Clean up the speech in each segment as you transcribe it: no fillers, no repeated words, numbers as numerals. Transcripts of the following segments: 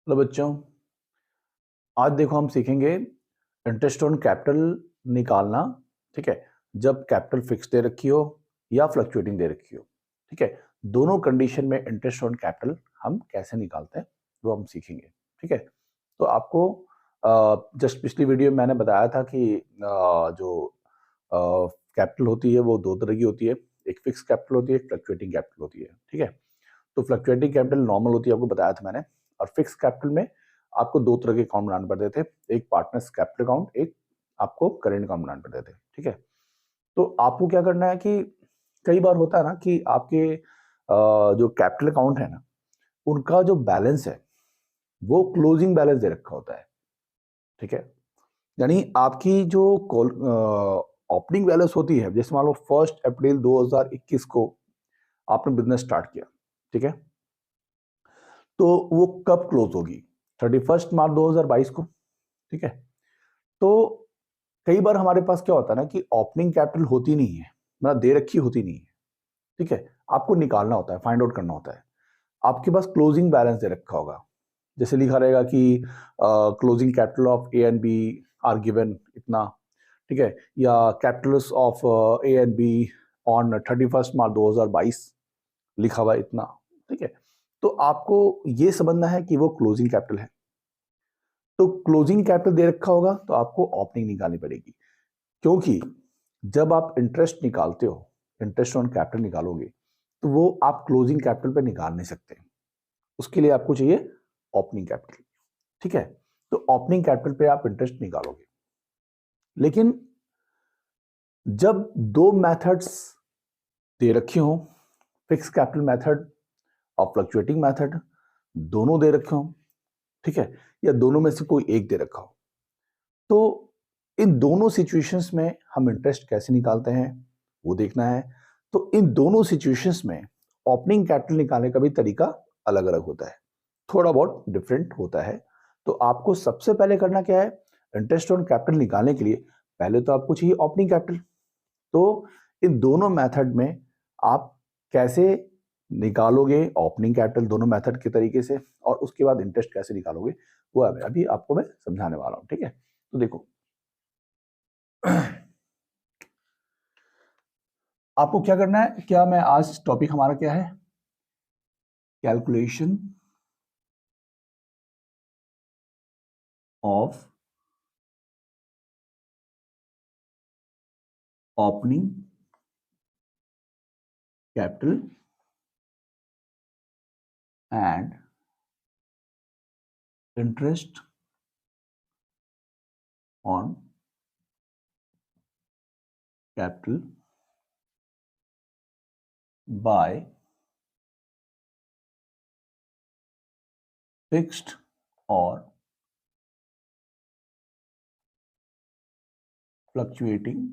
Hello बच्चों, आज देखो हम सीखेंगे इंटरेस्ट ऑन कैपिटल निकालना। ठीक है, जब कैपिटल फिक्स दे रखी हो या फ्लक्चुएटिंग दे रखी हो। ठीक है, दोनों कंडीशन में इंटरेस्ट ऑन कैपिटल हम कैसे निकालते हैं वो हम सीखेंगे। ठीक है, तो आपको जस्ट पिछली वीडियो में मैंने बताया था कि जो कैपिटल होती है वो दो तरह की होती है। एक फिक्स कैपिटल होती है, एक फ्लक्चुएटिंग कैपिटल होती है। ठीक है, तो फ्लक्चुएटिंग कैपिटल नॉर्मल होती है, आपको बताया था मैंने। और फिक्स कैपिटल में आपको दो तरह के अकाउंट बनाने पड़ते थे, एक पार्टनर्स कैपिटल अकाउंट, एक आपको करेंट अकाउंट बनाने पड़ते थे। ठीक है, तो आपको क्या करना है कि कई बार होता है ना कि आपके जो कैपिटल अकाउंट है ना, उनका जो बैलेंस है वो क्लोजिंग बैलेंस दे रखा होता है। ठीक है, यानी आपकी जो ओपनिंग बैलेंस होती है, जैसे मान लो 1 अप्रैल 2021 को आपने बिजनेस स्टार्ट किया। ठीक है, तो वो कब क्लोज होगी? 31 मार्च 2022 को। ठीक है, तो कई बार हमारे पास क्या होता है ना कि ओपनिंग कैपिटल होती नहीं है, मतलब दे रखी होती नहीं है। ठीक है, आपको निकालना होता है, फाइंड आउट करना होता है। आपके पास क्लोजिंग बैलेंस दे रखा होगा, जैसे लिखा रहेगा कि closing capital of A and B are given इतना। ठीक है, या capitals of A and B on 31 March 2022 लिखा हुआ इतना। ठीक है, तो आपको ये समझना है कि वो क्लोजिंग कैपिटल है। तो क्लोजिंग कैपिटल दे रखा होगा तो आपको ओपनिंग निकालनी पड़ेगी, क्योंकि जब आप इंटरेस्ट निकालते हो, इंटरेस्ट ऑन कैपिटल निकालोगे, तो वो आप क्लोजिंग कैपिटल पे निकाल नहीं सकते। उसके लिए आपको चाहिए ओपनिंग कैपिटल। ठीक है, तो ओपनिंग कैपिटल पे आप इंटरेस्ट निकालोगे। लेकिन जब दो मेथड्स दे रखे हो, फिक्स कैपिटल मेथड और फ्लक्चुएटिंग मेथड, दोनों दे रखे हो, ठीक है, या दोनों में से कोई एक दे रखा हो, तो इन दोनों सिचुएशंस में हम इंटरेस्ट कैसे निकालते हैं वो देखना है। तो इन दोनों सिचुएशंस में ओपनिंग कैपिटल निकालने का भी तरीका अलग अलग होता है, थोड़ा बहुत डिफरेंट होता है। तो आपको सबसे पहले करना क्या है? इंटरेस्ट ऑन कैपिटल निकालने के लिए पहले तो आपको चाहिए ओपनिंग कैपिटल। तो इन दोनों मेथड में आप कैसे निकालोगे ओपनिंग कैपिटल, दोनों मेथड के तरीके से, और उसके बाद इंटरेस्ट कैसे निकालोगे वो अभी आपको मैं समझाने वाला हूं। ठीक है, तो देखो आपको क्या करना है, क्या मैं आज टॉपिक हमारा क्या है? Calculation of opening capital and interest on capital by fixed और फ्लक्चुएटिंग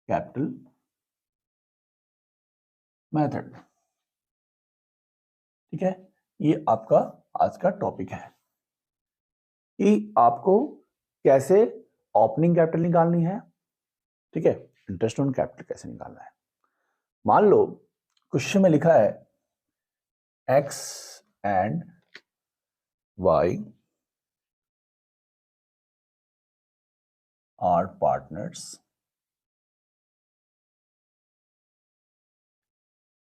कैपिटल मेथड। ठीक है, ये आपका आज का टॉपिक है कि आपको कैसे ओपनिंग कैपिटल निकालनी है। ठीक है, इंटरेस्ट ऑन कैपिटल कैसे निकालना है। मान लो क्वेश्चन में लिखा है X and Y are partners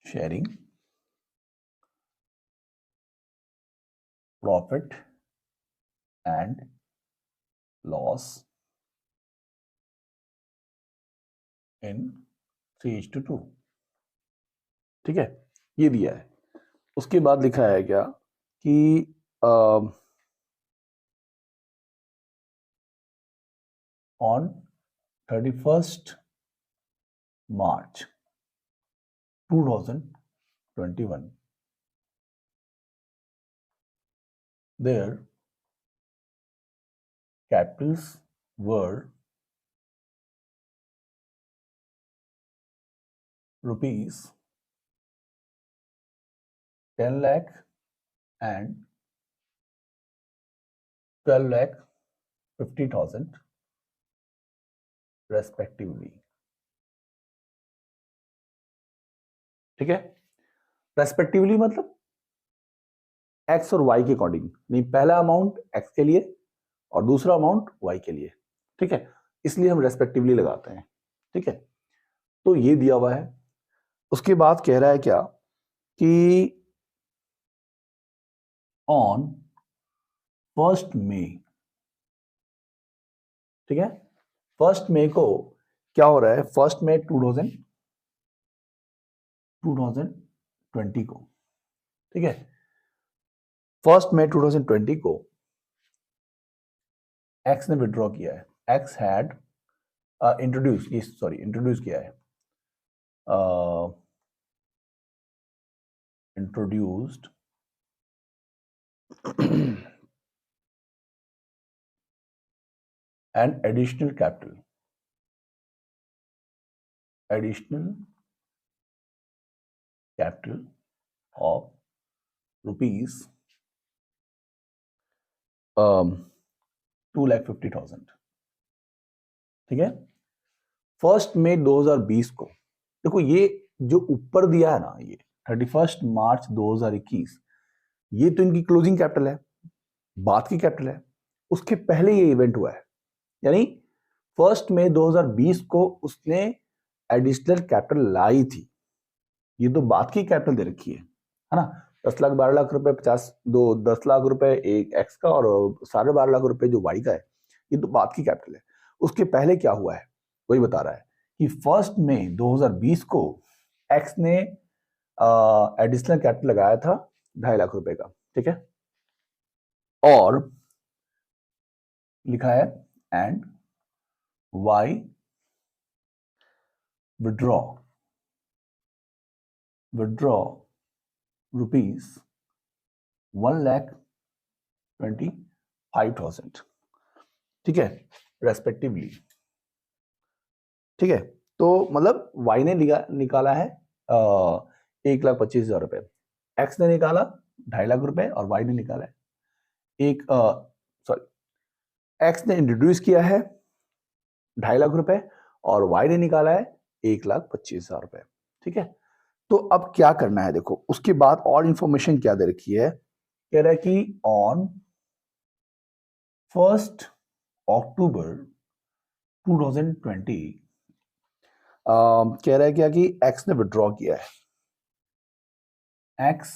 sharing profit and loss in 3:2। ठीक है, ये दिया है। उसके बाद लिखा है क्या कि on 31 March 2021 their capitals were rupees 10 lakh and 12 lakh 50,000 respectively। ठीक है, रेस्पेक्टिवली मतलब एक्स और वाई के अकॉर्डिंग, नहीं पहला अमाउंट एक्स के लिए और दूसरा अमाउंट वाई के लिए, ठीक है, इसलिए हम रेस्पेक्टिवली लगाते हैं, ठीक है। तो ये दिया हुआ है। उसके बाद कह रहा है क्या कि ऑन 1 मई, ठीक है, 1 मई को क्या हो रहा है, 1 मई 2020 को, ठीक है, 1 मई 2020 को एक्स ने विड्रॉ किया है, एक्स हैड इंट्रोड्यूस किया है, introduced an additional capital of rupees 2,50,000, ठीक है। 1 मई 2020 को देखो, ये जो ऊपर दिया है ना, ये 31 मार्च 2021, ये तो इनकी क्लोजिंग कैपिटल है, बाद की कैपिटल है, उसके पहले ये इवेंट हुआ है, यानी 1 मई 2020 को उसने एडिशनल कैपिटल लाई थी, ये तो बात की कैपिटल दे रखी है ना, 10 लाख 12 लाख रुपए, 10 लाख रुपए एक एक्स का और 12.5 लाख रुपए जो वाई का है, ये तो बात की कैपिटल है। उसके पहले क्या हुआ है वही बता रहा है कि 1 मई 2020 को एक्स ने एडिशनल कैपिटल लगाया था 2.5 लाख रुपए का, ठीक है, और लिखा है एंड वाई विड्रॉ रुपीज 1,25,000, ठीक है, रेस्पेक्टिवली, ठीक है। तो मतलब वाई ने निकाला है 1,25,000 रुपए, एक्स ने निकाला 2.5 लाख रुपए और वाई ने निकाला है एक्स ने इंट्रोड्यूस किया है 2.5 लाख रुपए और वाई ने निकाला है 1,25,000 रुपए, ठीक है। तो अब क्या करना है देखो, उसके बाद और इंफॉर्मेशन क्या दे रखी है, कह रहा है कि ऑन 1 अक्टूबर 2020 कह रहा है क्या कि एक्स ने विड्रॉ किया है, एक्स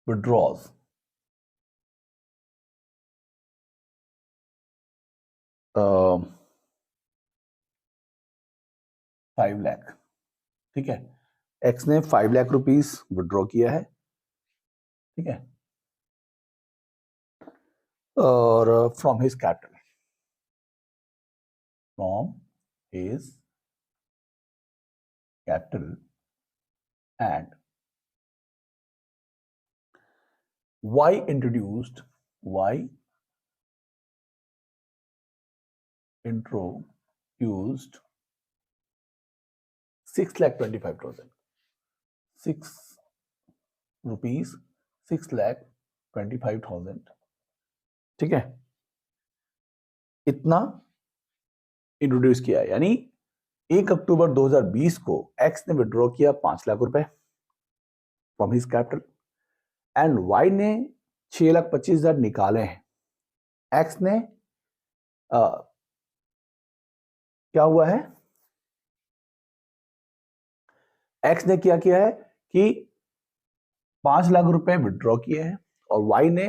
विड्रॉज 5 लाख, ठीक है, एक्स ने 5 लाख रुपीस विड्रॉ किया है, ठीक है, और from his capital and Y introduced 6,25,000, rupees 6,25,000, ठीक है, इतना इंट्रोड्यूस किया है, यानी 1 अक्टूबर 2020 को एक्स ने विड्रॉ किया 5 लाख रुपए from his capital and Y ने 6,25,000 निकाले हैं, एक्स ने क्या हुआ है, एक्स ने क्या किया है कि 5 लाख रुपए विड्रॉ किए हैं और वाई ने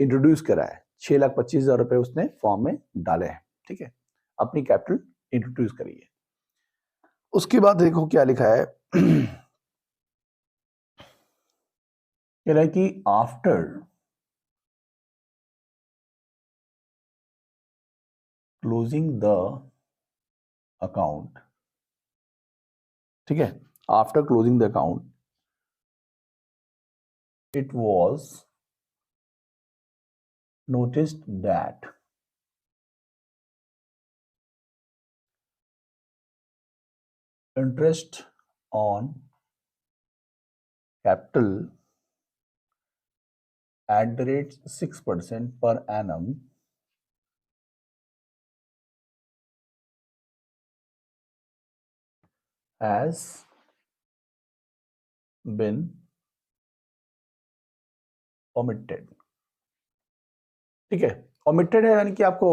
इंट्रोड्यूस करा है 6,25,000 रुपए उसने फॉर्म में डाले हैं, ठीक है, अपनी कैपिटल इंट्रोड्यूस करी है। उसके बाद देखो क्या लिखा है कह रहा है कि आफ्टर क्लोजिंग द अकाउंट, ठीक है, after closing the account it was noticed that interest on capital at the rate 6% per annum has been omitted। ठीक है, omitted है यानी कि आपको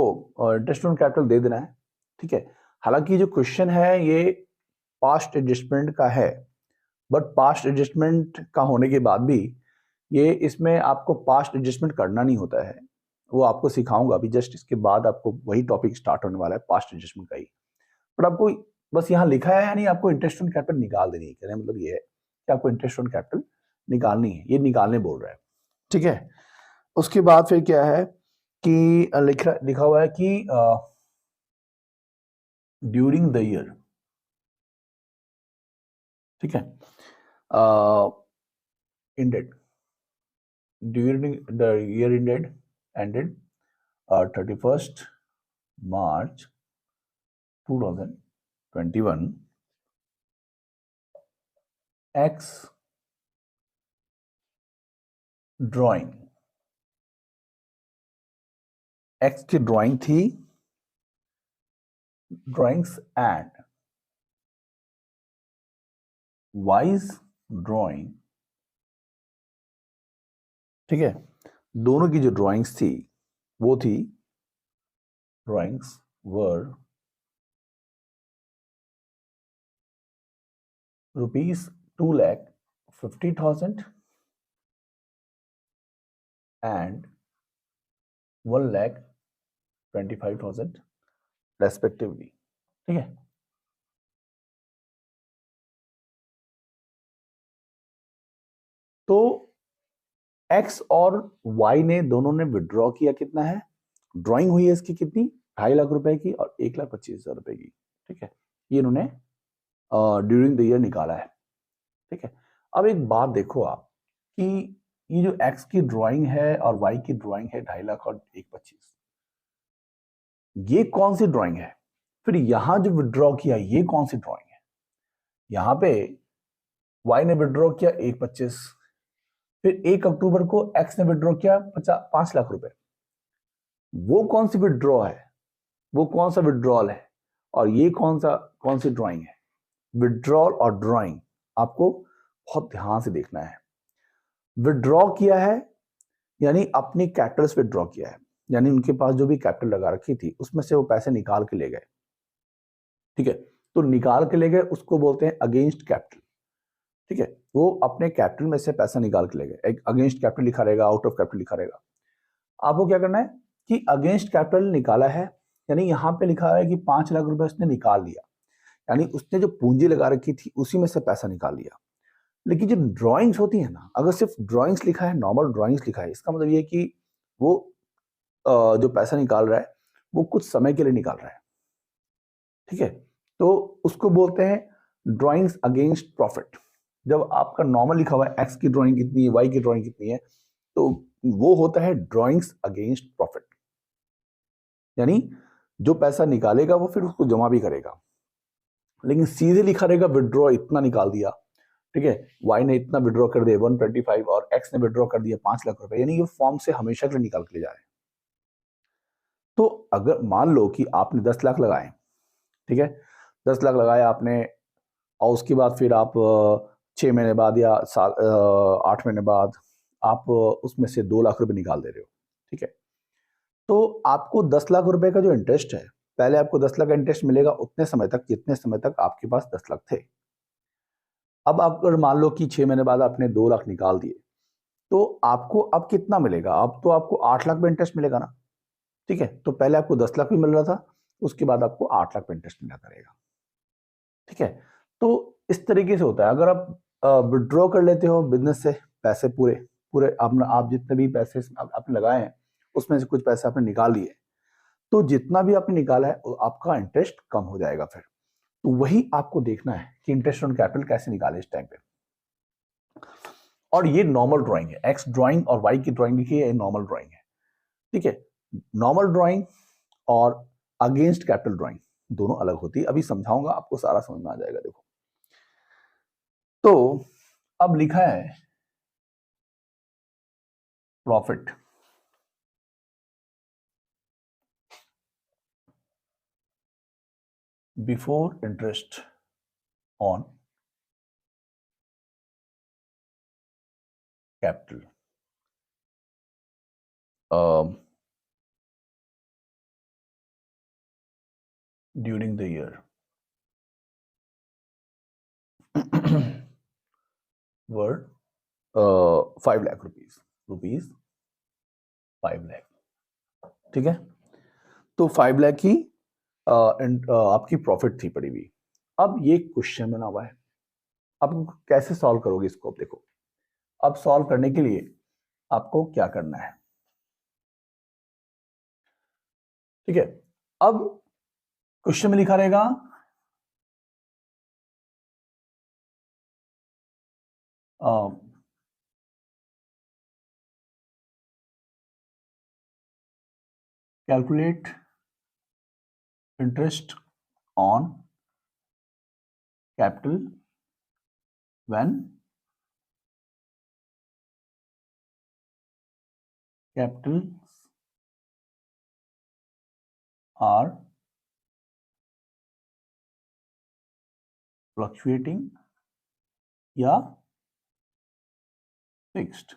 इंटरेस्ट ऑन कैपिटल दे देना है। ठीक है, हालांकि जो क्वेश्चन है ये पास्ट एडजस्टमेंट का है, बट पास्ट एडजस्टमेंट का होने के बाद भी ये इसमें आपको पास्ट एडजस्टमेंट करना नहीं होता है, वो आपको सिखाऊंगा अभी जस्ट इसके बाद आपको वही टॉपिक स्टार्ट होने वाला है पास्ट एडजस्टमेंट का ही। बट आपको बस यहाँ लिखा है यानी आपको इंटरेस्ट ऑन कैपिटल निकाल देनी है, कहने मतलब ये है कि आपको इंटरेस्ट ऑन कैपिटल निकालनी है, ये निकालने बोल रहा है। ठीक है, उसके बाद फिर क्या है कि लिखा हुआ है कि ड्यूरिंग द ईयर। ठीक है, ended during the year ended 31st March 2021, X drawing, X की ड्राइंग थी, ड्राइंग्स एंड वाइज ड्राइंग। ठीक है, दोनों की जो ड्राइंग्स थी वो थी, ड्राइंग्स वर ₹2,50,000 and ₹1,25,000 रेस्पेक्टिवली। ठीक है, तो एक्स और वाई ने दोनों ने विड्रॉ किया, कितना है, ड्राइंग हुई है इसकी कितनी, 2.5 लाख रुपए की और 1,25,000 रुपए की। ठीक है, ये इन्होंने ड्यूरिंग द ईयर निकाला है। ठीक है, अब एक बात देखो आप कि ये जो एक्स की ड्राइंग है और वाई की ड्राइंग है 2.5 लाख और 1,25,000, ये कौन सी ड्राइंग है, फिर यहां जो विड्रॉ किया ये कौन सी ड्राइंग है। यहां पे वाई ने विड्रॉ किया 1,25,000, फिर 1 अक्टूबर को एक्स ने विड्रॉ किया 5 लाख रुपए। वो कौन सी विड्रॉ है, वो कौन सा विड्रॉल है, और ये कौन सी ड्राइंग है। विड्रॉल और ड्राइंग आपको बहुत ध्यान से देखना है। विड्रॉ किया है यानी अपनी कैपिटल से विड्रॉ किया है, यानी उनके पास जो भी कैपिटल लगा रखी थी उसमें से वो पैसे निकाल के ले गए। ठीक है, तो निकाल के ले गए उसको बोलते हैं अगेंस्ट कैपिटल। ठीक है, वो अपने कैपिटल में से पैसा निकाल के ले गए, एक अगेंस्ट कैपिटल लिखा रहेगा, आउट ऑफ कैपिटल लिखा रहेगा। आपको क्या करना है कि अगेंस्ट कैपिटल निकाला है, यानी यहाँ पे लिखा है कि 5 लाख रुपए उसने निकाल लिया, यानी उसने जो पूंजी लगा रखी थी उसी में से पैसा निकाल लिया। लेकिन जो ड्राइंग्स होती है ना, अगर सिर्फ ड्राइंग्स लिखा है, नॉर्मल ड्राइंग्स लिखा है, इसका मतलब ये कि वो जो पैसा निकाल रहा है वो कुछ समय के लिए निकाल रहा है। ठीक है, तो उसको बोलते हैं ड्राइंग्स अगेंस्ट प्रॉफिट। जब आपका नॉर्मल लिखा हुआ है एक्स की ड्राइंग कितनी है, वाई की ड्राइंग कितनी है, तो वो होता है ड्राइंग्स अगेंस्ट प्रॉफिट, यानी जो पैसा निकालेगा वो फिर उसको जमा भी करेगा। लेकिन सीधे लिखा रहेगा विड्रॉ इतना निकाल दिया, ठीक है, वाई ने इतना विड्रॉ कर दिया 125 और एक्स ने विड्रॉ कर दिया 5 लाख रुपए, यानी ये फॉर्म से हमेशा के लिए निकाल के ले जा रहे हैं। तो अगर मान लो कि आपने 10 लाख लगाए, ठीक है, 10 लाख लगाए आपने, और उसके बाद फिर आप 6 महीने बाद या 8 महीने बाद आप उसमें से 2 लाख रुपए निकाल दे रहे हो। ठीक है, तो आपको 10 लाख रुपए का जो इंटरेस्ट है, पहले आपको 10 लाख का इंटरेस्ट मिलेगा उतने समय तक जितने समय तक आपके पास 10 लाख थे। अब आप अगर मान लो कि 6 महीने बाद आपने 2 लाख निकाल दिए, तो आपको अब कितना मिलेगा, अब तो आपको 8 लाख में इंटरेस्ट मिलेगा ना। ठीक है, तो पहले आपको 10 लाख भी मिल रहा था, उसके बाद आपको 8 लाख में इंटरेस्ट मिला करेगा। ठीक है, तो इस तरीके से होता है। अगर आप विड्रॉ कर लेते हो बिजनेस से पैसे पूरे पूरे आप जितने भी पैसे आपने लगाए हैं उसमें से कुछ पैसे आपने निकाल लिए, तो जितना भी आपने निकाला है आपका इंटरेस्ट कम हो जाएगा फिर। तो वही आपको देखना है कि इंटरेस्ट ऑन कैपिटल कैसे निकाले इस टाइम पे। और ये नॉर्मल ड्राइंग है, एक्स ड्राइंग और वाई की ड्राइंग लिखी है, ये नॉर्मल ड्राइंग है। ठीक है, नॉर्मल ड्राइंग और अगेंस्ट कैपिटल ड्राइंग दोनों अलग होती है, अभी समझाऊंगा आपको, सारा समझ में आ जाएगा। देखो, तो अब लिखा है profit before interest on capital during the year were 5 lakh rupees 5 lakh, ठीक है। तो 5 लाख की आपकी प्रॉफिट थी पड़ी हुई। अब ये क्वेश्चन बना हुआ है, अब कैसे सॉल्व करोगे इसको? अब देखो, अब सॉल्व करने के लिए आपको क्या करना है, ठीक है। अब क्वेश्चन में लिखा रहेगा calculate interest on capital when capital R fluctuating या फिक्स्ड।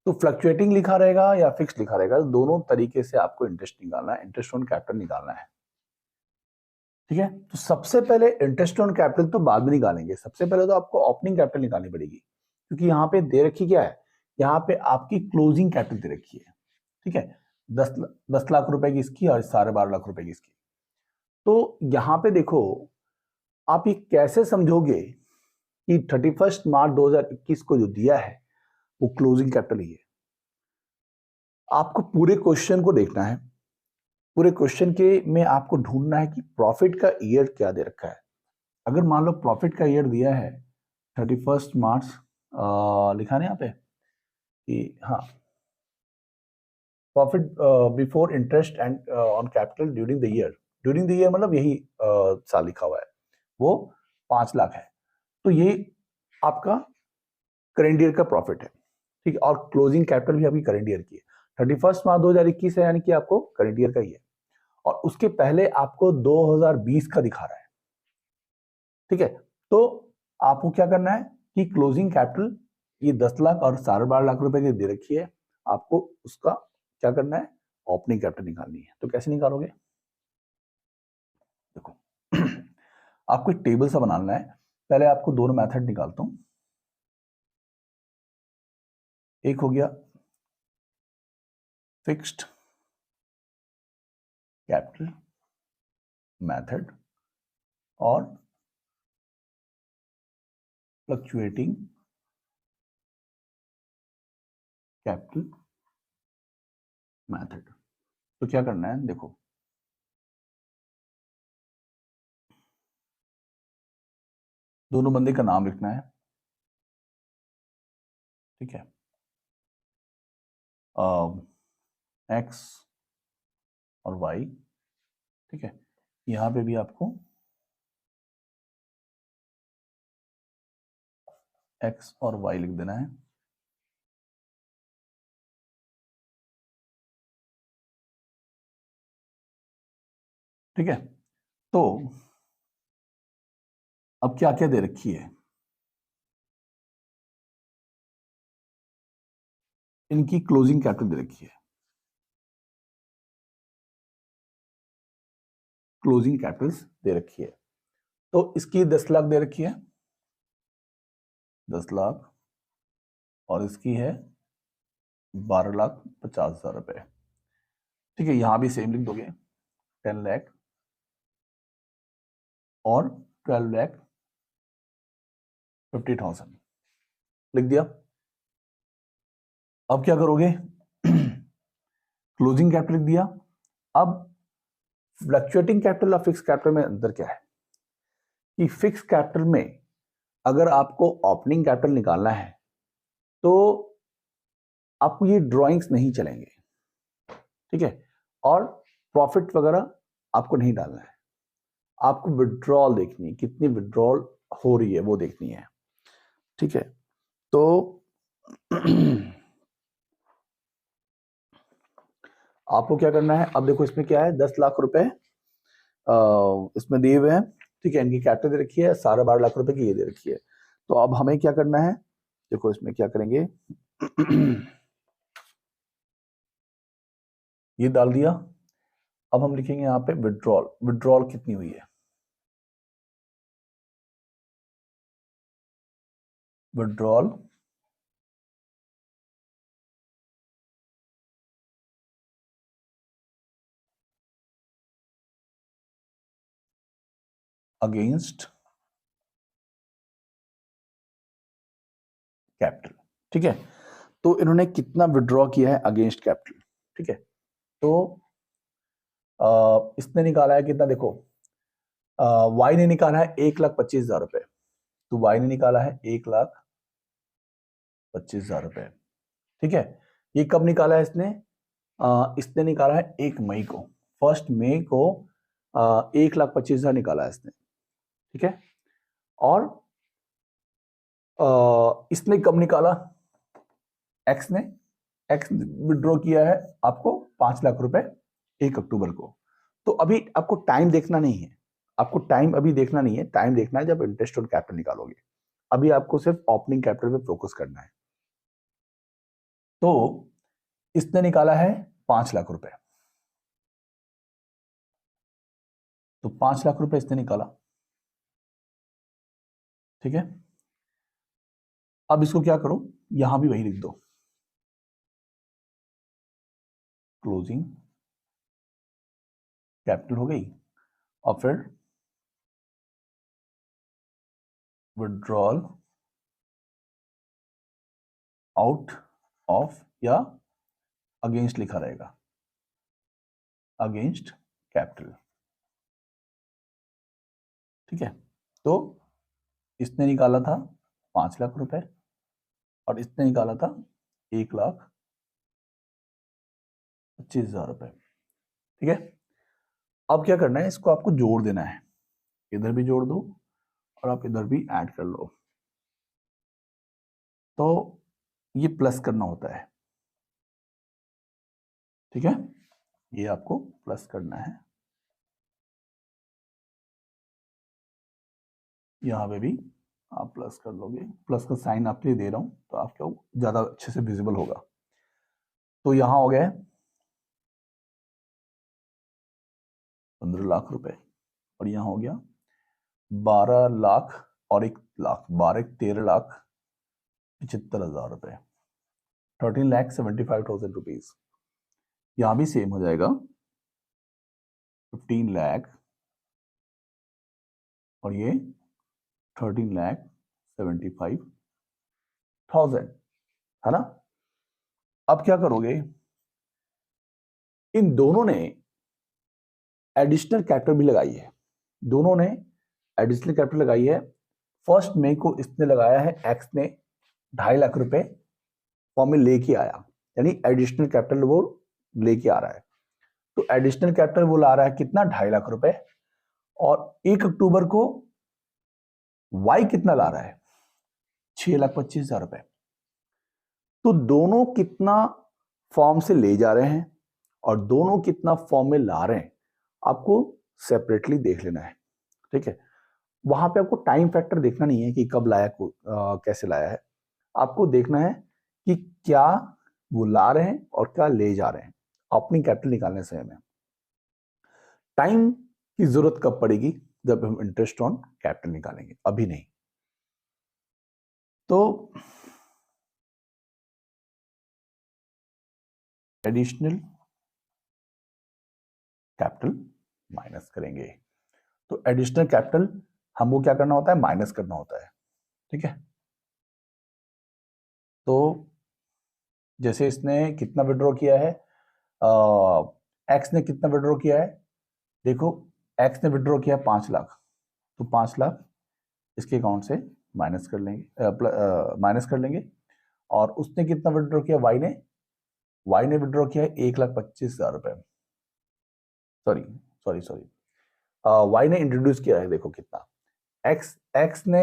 तो फ्लक्चुएटिंग लिखा रहेगा या फिक्स लिखा रहेगा, दोनों तरीके से आपको इंटरेस्ट निकालना है, इंटरेस्ट ऑन कैपिटल निकालना है, ठीक है। तो सबसे पहले इंटरेस्ट ऑन कैपिटल तो बाद में निकालेंगे, सबसे पहले तो आपको ओपनिंग कैपिटल निकालनी पड़ेगी, क्योंकि यहाँ पे दे रखी क्या है, यहाँ पे आपकी क्लोजिंग कैपिटल दे रखी है, ठीक है। 10 लाख रुपए की इसकी और 12.5 लाख रुपए की इसकी। तो यहाँ पे देखो, आप ये कैसे समझोगे कि 31 मार्च 2021 को जो दिया है वो क्लोजिंग कैपिटल ही है। आपको पूरे क्वेश्चन को देखना है, पूरे क्वेश्चन के में आपको ढूंढना है कि प्रॉफिट का ईयर क्या दे रखा है। अगर मान लो प्रॉफिट का ईयर दिया है 31 मार्च, लिखा है यहाँ पे कि हाँ, profit before interest and on capital during the year मतलब यही साल लिखा हुआ है, वो 5 लाख है। तो ये आपका करेंट ईयर का प्रॉफिट है, ठीक है। और क्लोजिंग कैपिटल भी आपकी करेंट ईयर की है, 31 मार्च 2021 है, यानी कि आपको करेंट ईयर का ही है। और उसके पहले आपको 2020 का दिखा रहा है, ठीक है। तो आपको क्या करना है कि क्लोजिंग कैपिटल ये 10 लाख और 12.5 लाख रुपए की दे रखी है, आपको उसका क्या करना है, ओपनिंग कैपिटल निकालनी है। तो कैसे निकालोगे, देखो आपको एक टेबल सा बनाना है। पहले आपको दोनों मेथड निकालता हूं। एक हो गया फिक्स्ड कैपिटल मेथड और फ्लक्चुएटिंग कैपिटल मेथड। तो क्या करना है, देखो दोनों बंदे का नाम लिखना है, ठीक है। एक्स और वाई, ठीक है। यहां पे भी आपको एक्स और वाई लिख देना है, ठीक है। तो अब क्या क्या दे रखी है, इनकी क्लोजिंग कैपिटल दे रखी है, क्लोजिंग कैपिटल्स दे रखी है। तो इसकी 10 लाख दे रखी है, 10 लाख, और इसकी है 12,50,000 रुपए, ठीक है। यहां भी सेम लिख दोगे, 10 लाख और 12,50,000 लिख दिया। अब क्या करोगे क्लोजिंग कैपिटल लिख दिया। अब फ्लक्चुएटिंग कैपिटल और फिक्स कैपिटल में अंतर क्या है कि फिक्स कैपिटल में अगर आपको ओपनिंग कैपिटल निकालना है तो आपको ये ड्राइंग्स नहीं चलेंगे, ठीक है। और प्रॉफिट वगैरह आपको नहीं डालना है, आपको विड्रॉल देखनी है, कितनी विड्रॉल हो रही है वो देखनी है, ठीक है। तो आपको क्या करना है, अब देखो इसमें क्या है, 10 लाख रुपए इसमें दिए हुए हैं, ठीक है। इनकी कैपिटल दे रखी है, 12.5 लाख रुपए की ये दे रखी है। तो अब हमें क्या करना है देखो इसमें क्या करेंगे ये डाल दिया। अब हम लिखेंगे यहाँ पे विड्रॉल। विड्रॉल कितनी हुई है? Withdrawal against capital. ठीक है, तो इन्होंने कितना विड्रॉ किया है अगेंस्ट कैपिटल? ठीक है, तो इसने निकाला है कितना, देखो वाई ने निकाला है 1,25,000 रुपए। तो वाई ने निकाला है 1,25,000 रुपए। ठीक है, ये कब निकाला है इसने? इसने निकाला है 1 मई को। 1 मई को 1,25,000 निकाला है इसने। ठीक है, और इसने कब निकाला? एक्स ने विड्रॉ किया है आपको 5 लाख रुपए 1 अक्टूबर को। तो अभी आपको टाइम देखना नहीं है, आपको टाइम अभी देखना नहीं है, टाइम देखना है जब इंटरेस्ट ऑन कैपिटल निकालोगे। अभी आपको सिर्फ ओपनिंग कैपिटल पे फोकस करना है। तो इसने निकाला है 5 लाख रुपए, तो 5 लाख रुपए इसने निकाला। ठीक है, अब इसको क्या करो, यहां भी वही लिख दो, क्लोजिंग कैपिटल हो गई, और फिर विड्रॉल आउट ऑफ या अगेंस्ट लिखा रहेगा, अगेंस्ट कैपिटल। ठीक है, तो इसने निकाला था 5 लाख रुपए और इसने निकाला था 1,25,000 रुपए। ठीक है, अब क्या करना है, इसको आपको जोड़ देना है, इधर भी जोड़ दो और आप इधर भी ऐड कर लो। तो ये प्लस करना होता है। ठीक है, ये आपको प्लस करना है, यहां पे भी आप प्लस कर लोगे। प्लस का साइन आपके लिए दे रहा हूं तो आपको ज्यादा अच्छे से विजिबल होगा। तो यहां हो गए 15 लाख रुपए और यहां हो गया 12 लाख और 1 लाख, 13,75,000 रुपए, 13,75,000 रुपीज। यहां भी सेम हो जाएगा 15 लाख और ये 13,75,000, है ना। अब क्या करोगे, इन दोनों ने एडिशनल कैपिटल भी लगाई है, दोनों ने एडिशनल कैपिटल लगाई है। 1 मई को इसने लगाया है, एक्स ने 2.5 लाख रुपए फॉर्म में लेके आया, यानी एडिशनल कैपिटल वो लेके आ रहा है। तो एडिशनल कैपिटल वो ला रहा है कितना, 2.5 लाख रुपए। और 1 अक्टूबर को वाई कितना ला रहा है, 6,25,000 रुपए। तो दोनों कितना फॉर्म से ले जा रहे हैं और दोनों कितना फॉर्म में ला रहे हैं, आपको सेपरेटली देख लेना है। ठीक है, वहां पे आपको टाइम फैक्टर देखना नहीं है कि कब लाया कैसे लाया है, आपको देखना है कि क्या वो ला रहे हैं और क्या ले जा रहे हैं। ओपनिंग कैपिटल निकालने समय में टाइम की जरूरत कब पड़ेगी, जब हम इंटरेस्ट ऑन कैपिटल निकालेंगे, अभी नहीं। तो एडिशनल कैपिटल माइनस करेंगे। तो एडिशनल कैपिटल हमको क्या करना होता है, माइनस करना होता है। ठीक है, तो जैसे इसने कितना विड्रॉ किया है, एक्स ने कितना विड्रॉ किया है, देखो एक्स ने विड्रॉ किया 5 लाख, तो 5 लाख इसके अकाउंट से माइनस कर लेंगे। और उसने कितना विड्रॉ किया, वाई ने विड्रॉ किया है 1,25,000 रुपए। सॉरी वाई ने इंट्रोड्यूस किया है, देखो कितना, एक्स ने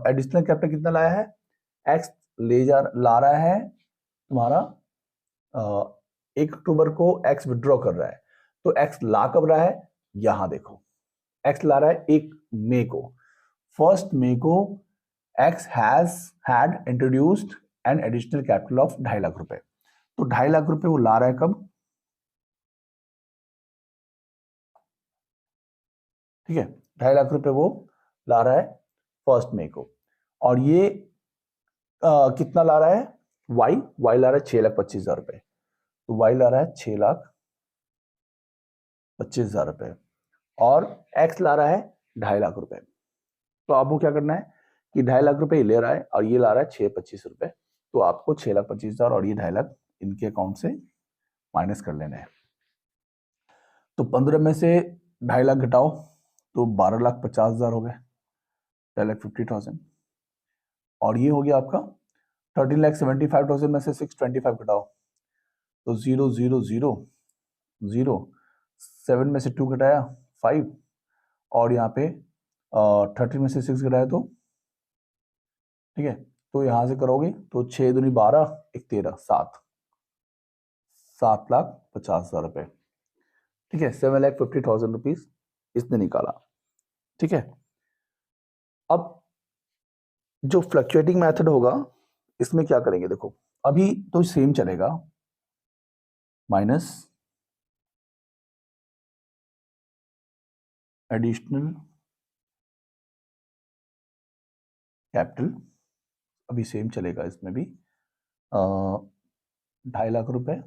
एडिशनल कैपिटल कितना लाया है, एक्स ला रहा है तुम्हारा 1 अक्टूबर को एक्स विड्रॉ कर रहा है। तो एक्स ला कब रहा है, यहां देखो एक्स ला रहा है 1 मई को। 1 मई को x had introduced an additional capital of 2.5 lakh रुपए। तो 2.5 लाख रुपए वो ला रहा है कब? ठीक है, 2.5 लाख रुपए वो ला रहा है 1 मई को। और ये कितना ला रहा है? वाई ला रहा है 6,25,000 रुपए। तो वाई ला रहा है 6,25,000 रुपए और एक्स ला रहा है 2.5 लाख रुपए। तो आपको क्या करना है कि 2.5 लाख रुपए ले रहा है और ये ला रहा है 6,25 रुपए। तो आपको 6,25,000 और ये 2.5 लाख इनके अकाउंट से माइनस कर लेना है। तो 15 में से 2.5 लाख घटाओ तो 12,50,000 हो गए, 10,50,000। और ये हो गया आपका 13,75,000 में से 625 घटाओ तो 0,0,0,0, 7 में से 2 घटाया 5 और यहाँ पे 30 में से 6 घटाया तो ठीक है। तो यहां से करोगे तो 6 दूनी 12, 1 13, 7,50,000 रुपए। ठीक है, 7,50,000 रुपीज इसने निकाला। ठीक है, अब जो फ्लक्चुएटिंग मेथड होगा इसमें क्या करेंगे, देखो अभी तो सेम चलेगा, माइनस एडिशनल कैपिटल, अभी सेम चलेगा इसमें भी 2.5 लाख रुपए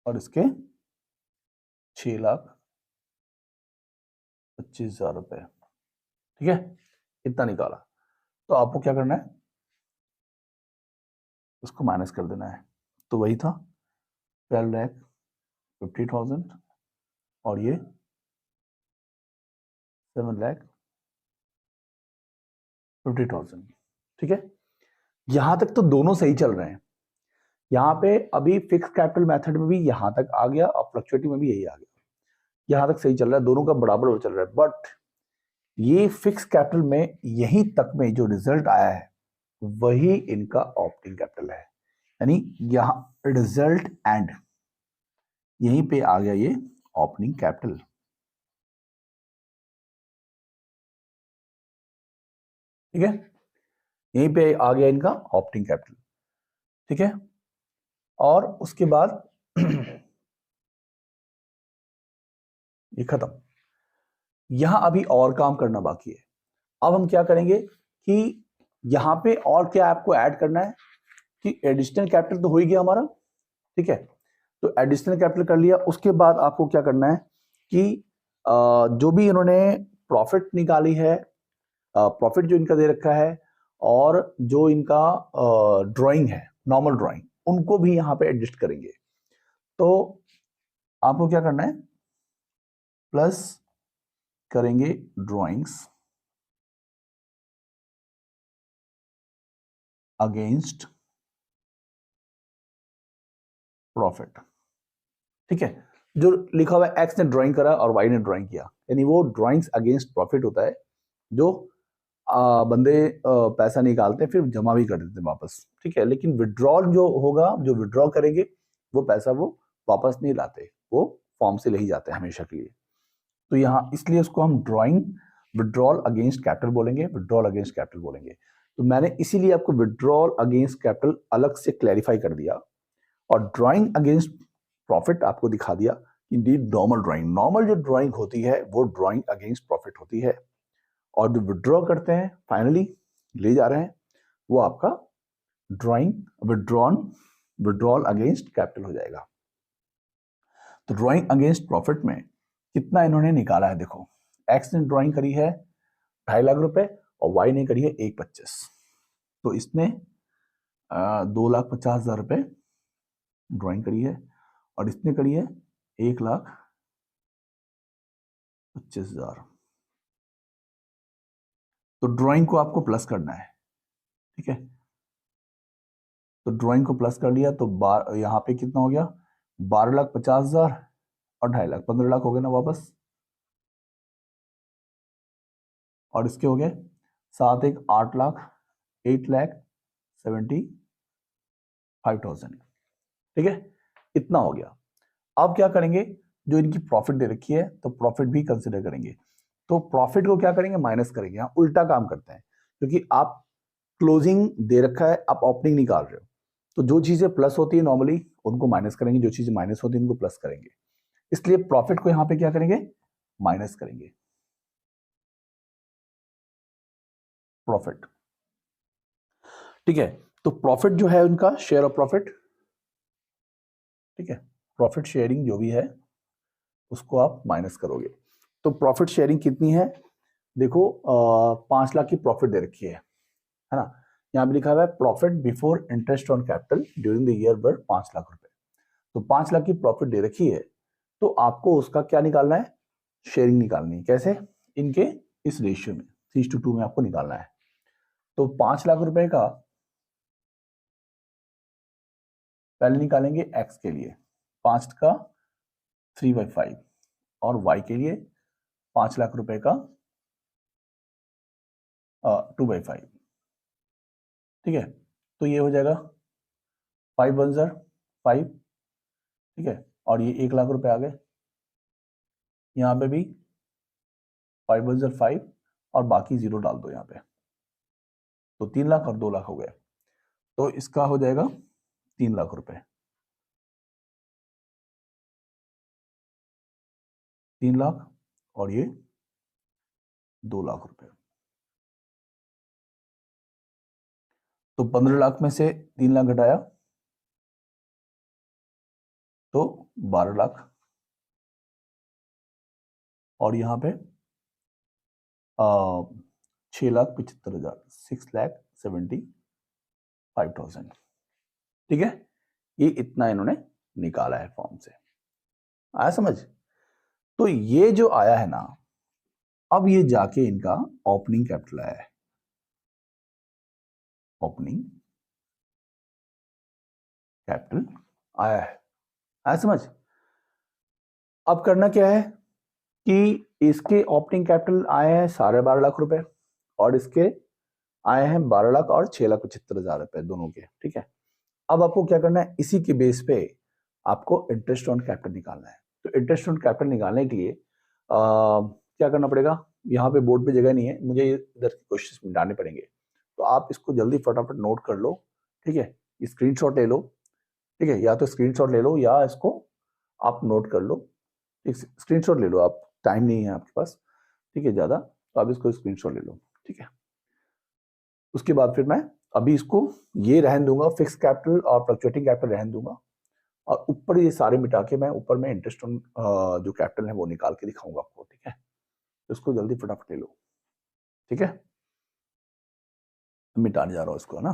और इसके 6,25,000 रुपए। ठीक है, इतना निकाला। तो आपको क्या करना है, उसको माइनस कर देना है। तो वही था 12,50,000 और ये 7,50,000। ठीक है, यहां तक तो दोनों सही चल रहे हैं। यहां पे अभी फिक्स कैपिटल मेथड में भी यहां तक आ गया और फ्लक्चुएटिंग में भी यही आ गया, यहां तक सही चल रहा है, दोनों का बराबर चल रहा है। बट ये फिक्स कैपिटल में यहीं तक में जो रिजल्ट आया है वही इनका ऑपरेटिंग कैपिटल है, यानी यहां रिजल्ट एंड यहीं पे आ गया ये ओपनिंग कैपिटल। ठीक है, यहीं पे आ गया इनका ऑपरेटिंग कैपिटल। ठीक है, और उसके बाद ये खत्म। यहां अभी और काम करना बाकी है। अब हम क्या करेंगे कि यहां पे और क्या आपको ऐड करना है कि एडिशनल कैपिटल तो हो ही गया हमारा। ठीक है, तो एडिशनल कैपिटल कर लिया, उसके बाद आपको क्या करना है कि जो भी इन्होंने प्रॉफिट निकाली है, प्रॉफिट जो इनका दे रखा है और जो इनका ड्राइंग है, नॉर्मल ड्राइंग, उनको भी यहां पे एडजस्ट करेंगे। तो आपको क्या करना है, प्लस करेंगे ड्राइंग्स अगेंस्ट प्रॉफिट। ठीक है, जो लिखा हुआ है एक्स ने ड्राइंग करा और वाई ने ड्राइंग किया, यानी वो ड्राइंग्स अगेंस्ट प्रॉफिट होता है। जो बंदे पैसा निकालते हैं फिर जमा भी कर देते हैं वापस। ठीक है, लेकिन विड्रॉल जो होगा, जो विड्रॉ करेंगे वो पैसा वो वापस नहीं लाते, वो फॉर्म से ले ही जाते हैं हमेशा के लिए। तो यहाँ इसलिए उसको हम ड्राइंग विड्रॉल अगेंस्ट कैपिटल बोलेंगे, विड्रॉल अगेंस्ट कैपिटल बोलेंगे। तो मैंने इसीलिए आपको विड्रॉल अगेंस्ट कैपिटल अलग से क्लैरिफाई कर दिया और ड्राइंग अगेंस्ट प्रॉफिट आपको दिखा दिया। इंडीड नॉर्मल ड्राइंग, नॉर्मल जो ड्राइंग होती है वो ड्राइंग अगेंस्ट प्रॉफिट होती है, और जो विड्रॉ करते हैं फाइनली ले जा रहे हैं वो आपका ड्राइंग विड्रॉल अगेंस्ट कैपिटल हो जाएगा। तो ड्राइंग अगेंस्ट प्रॉफिट में कितना इन्होंने निकाला है, देखो एक्स ने ड्राइंग करी है 2.5 लाख रुपए और वाई ने करी है 1,25,000। तो इसने 2,50,000 रुपए ड्राइंग करी है और इसने करी है 1,25,000। तो ड्राइंग को आपको प्लस करना है। ठीक है, तो ड्राइंग को प्लस कर लिया तो यहाँ पे कितना हो गया, 12,50,000 और 2.5 लाख, 15 लाख हो गए ना वापस। और इसके हो गए 7 1 8 लाख, 8,75,000। ठीक है, इतना हो गया। अब क्या करेंगे, जो इनकी प्रॉफिट दे रखी है तो प्रॉफिट भी कंसिडर करेंगे। तो प्रॉफिट को क्या करेंगे, माइनस करेंगे। यहाँ उल्टा काम करते हैं, क्योंकि आप क्लोजिंग दे रखा है, आप ओपनिंग निकाल रहे हो, तो जो चीजें प्लस होती है नॉर्मली उनको माइनस करेंगे, जो चीजें माइनस होती है उनको प्लस करेंगे, इसलिए प्रॉफिट को यहां पे क्या करेंगे, माइनस करेंगे, प्रॉफिट। ठीक है, तो प्रॉफिट जो है उनका शेयर ऑफ प्रॉफिट, ठीक है, प्रॉफिट शेयरिंग जो भी है उसको आप माइनस करोगे। तो प्रॉफिट शेयरिंग कितनी है, देखो 5 लाख की प्रॉफिट दे रखी है ना, यहाँ पे लिखा हुआ है profit before interest on capital during the year वर 5 लाख रुपए। तो 5 लाख की प्रॉफिट दे रखी है, तो आपको उसका क्या निकालना है, शेयरिंग निकालनी है। कैसे, इनके इस रेशियो में 3:2 में आपको निकालना है। तो 5 लाख रुपए का पहले निकालेंगे एक्स के लिए 5 का 3/5 और वाई के लिए 5 लाख रुपए का 2/5। ठीक है, तो ये हो जाएगा 5 1 5, ठीक है, और ये 1 लाख रुपए आ गए, यहाँ पे भी 5 1 5 और बाकी जीरो डाल दो यहाँ पे, तो 3 लाख और 2 लाख हो गए, तो इसका हो जाएगा 3 लाख रुपए, 3 लाख और ये 2 लाख रुपए। तो 15 लाख में से 3 लाख घटाया तो 12 लाख, और यहाँ पे 6,75,000, 6,75,000। ठीक है, ये इतना इन्होंने निकाला है फॉर्म से, आया समझ। तो ये जो आया है ना, अब ये जाके इनका ओपनिंग कैपिटल आया है, ओपनिंग कैपिटल आया है, आया समझ। अब करना क्या है कि इसके ओपनिंग कैपिटल आए हैं 12.5 लाख रुपए, और इसके आए हैं 12 लाख और 6,75,000 रुपए दोनों के। ठीक है, अब आपको क्या करना है, इसी के बेस पे आपको इंटरेस्ट ऑन कैपिटल निकालना है। तो इंटरेस्ट ऑन कैपिटल निकालने के लिए क्या करना पड़ेगा, यहाँ पे बोर्ड पे जगह नहीं है, मुझे इधर क्वेश्चन डालने पड़ेंगे, तो आप इसको जल्दी फटाफट नोट कर लो। ठीक है, स्क्रीनशॉट ले लो, ठीक है, या तो स्क्रीनशॉट ले लो या इसको आप नोट कर लो। ठीक, स्क्रीनशॉट ले लो आप, टाइम नहीं है आपके पास, ठीक है ज़्यादा, तो आप इसको स्क्रीनशॉट ले लो। ठीक है, उसके बाद फिर मैं अभी इसको ये रहन दूंगा, फिक्स कैपिटल और फ्लक्चुएटिंग कैपिटल रहन दूंगा, और ऊपर ये सारे मिटा के मैं ऊपर में इंटरेस्ट ऑन जो कैपिटल है वो निकाल के दिखाऊंगा आपको। ठीक है, तो इसको जल्दी फटाफट ले लो। ठीक है, मिटाने जा रहा हूँ इसको ना।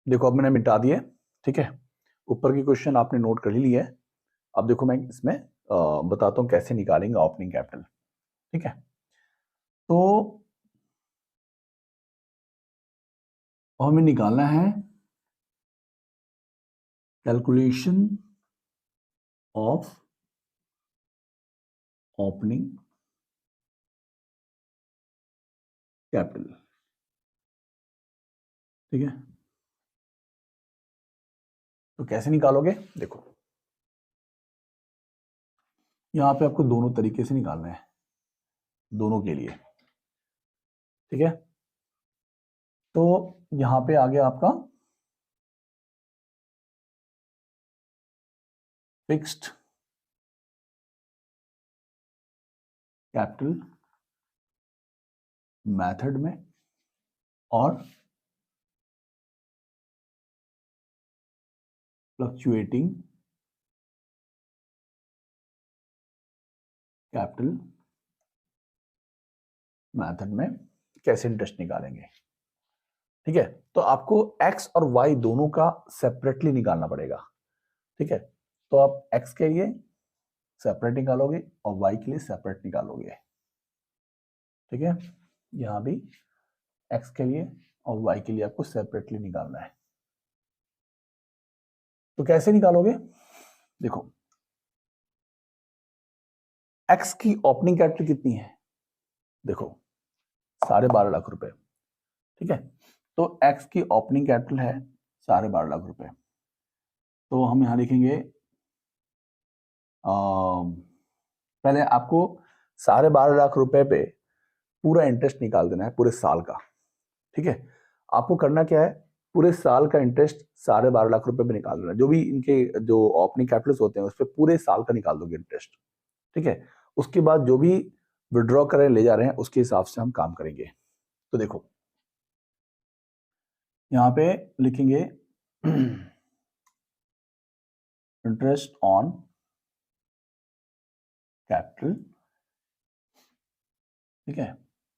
देखो अब मैंने मिटा दिए, ठीक है। ऊपर की क्वेश्चन आपने नोट कर ही लिया है। अब देखो मैं इसमें बताता हूँ कैसे निकालेंगे ओपनिंग कैपिटल, ठीक है। तो हमें निकालना है कैलकुलेशन ऑफ ओपनिंग कैपिटल, ठीक है। तो कैसे निकालोगे, देखो यहां पे आपको दोनों तरीके से निकालना है, दोनों के लिए, ठीक है। तो यहां पे आ गया आपका फिक्स्ड कैपिटल मेथड में और फ्लक्चुएटिंग कैपिटल मेथड में कैसे इंटरेस्ट निकालेंगे, ठीक है। तो आपको x और y दोनों का सेपरेटली निकालना पड़ेगा, ठीक है। तो आप x के लिए सेपरेट निकालोगे और y के लिए सेपरेट निकालोगे, ठीक है। यहां भी x के लिए और y के लिए आपको सेपरेटली निकालना है। तो कैसे निकालोगे, देखो x की ओपनिंग कैपिटल कितनी है, देखो 12.5 लाख रुपए, ठीक है। तो x की ओपनिंग कैपिटल है 12.5 लाख रुपए। तो हम यहां लिखेंगे पहले आपको 12.5 लाख रुपए पे पूरा इंटरेस्ट निकाल देना है पूरे साल का, ठीक है। आपको करना क्या है, पूरे साल का इंटरेस्ट 12.5 लाख रुपए पे निकाल देना, जो भी इनके जो ओपनिंग कैपिटल्स होते हैं उस पर पूरे साल का निकाल दोगे इंटरेस्ट, ठीक है। उसके बाद जो भी विड्रॉ करें ले जा रहे हैं उसके हिसाब से हम काम करेंगे। तो देखो यहां पे लिखेंगे इंटरेस्ट ऑन कैपिटल, ठीक है।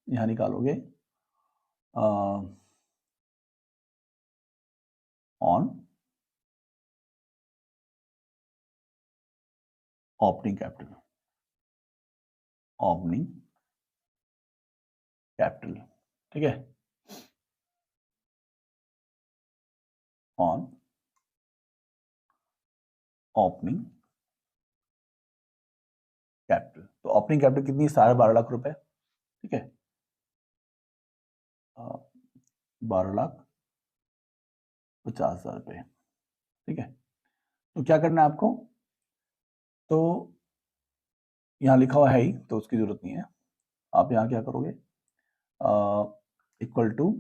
यहां निकालोगे on opening capital, opening capital, ठीक है, ऑन ओपनिंग कैपिटल। तो ओपनिंग कैपिटल कितनी, 12.5 लाख रुपए, ठीक है। 12,50,000 रुपए, ठीक है। तो क्या करना है आपको, तो यहाँ लिखा हुआ है ही तो उसकी जरूरत नहीं है। आप यहाँ क्या करोगे, इक्वल टू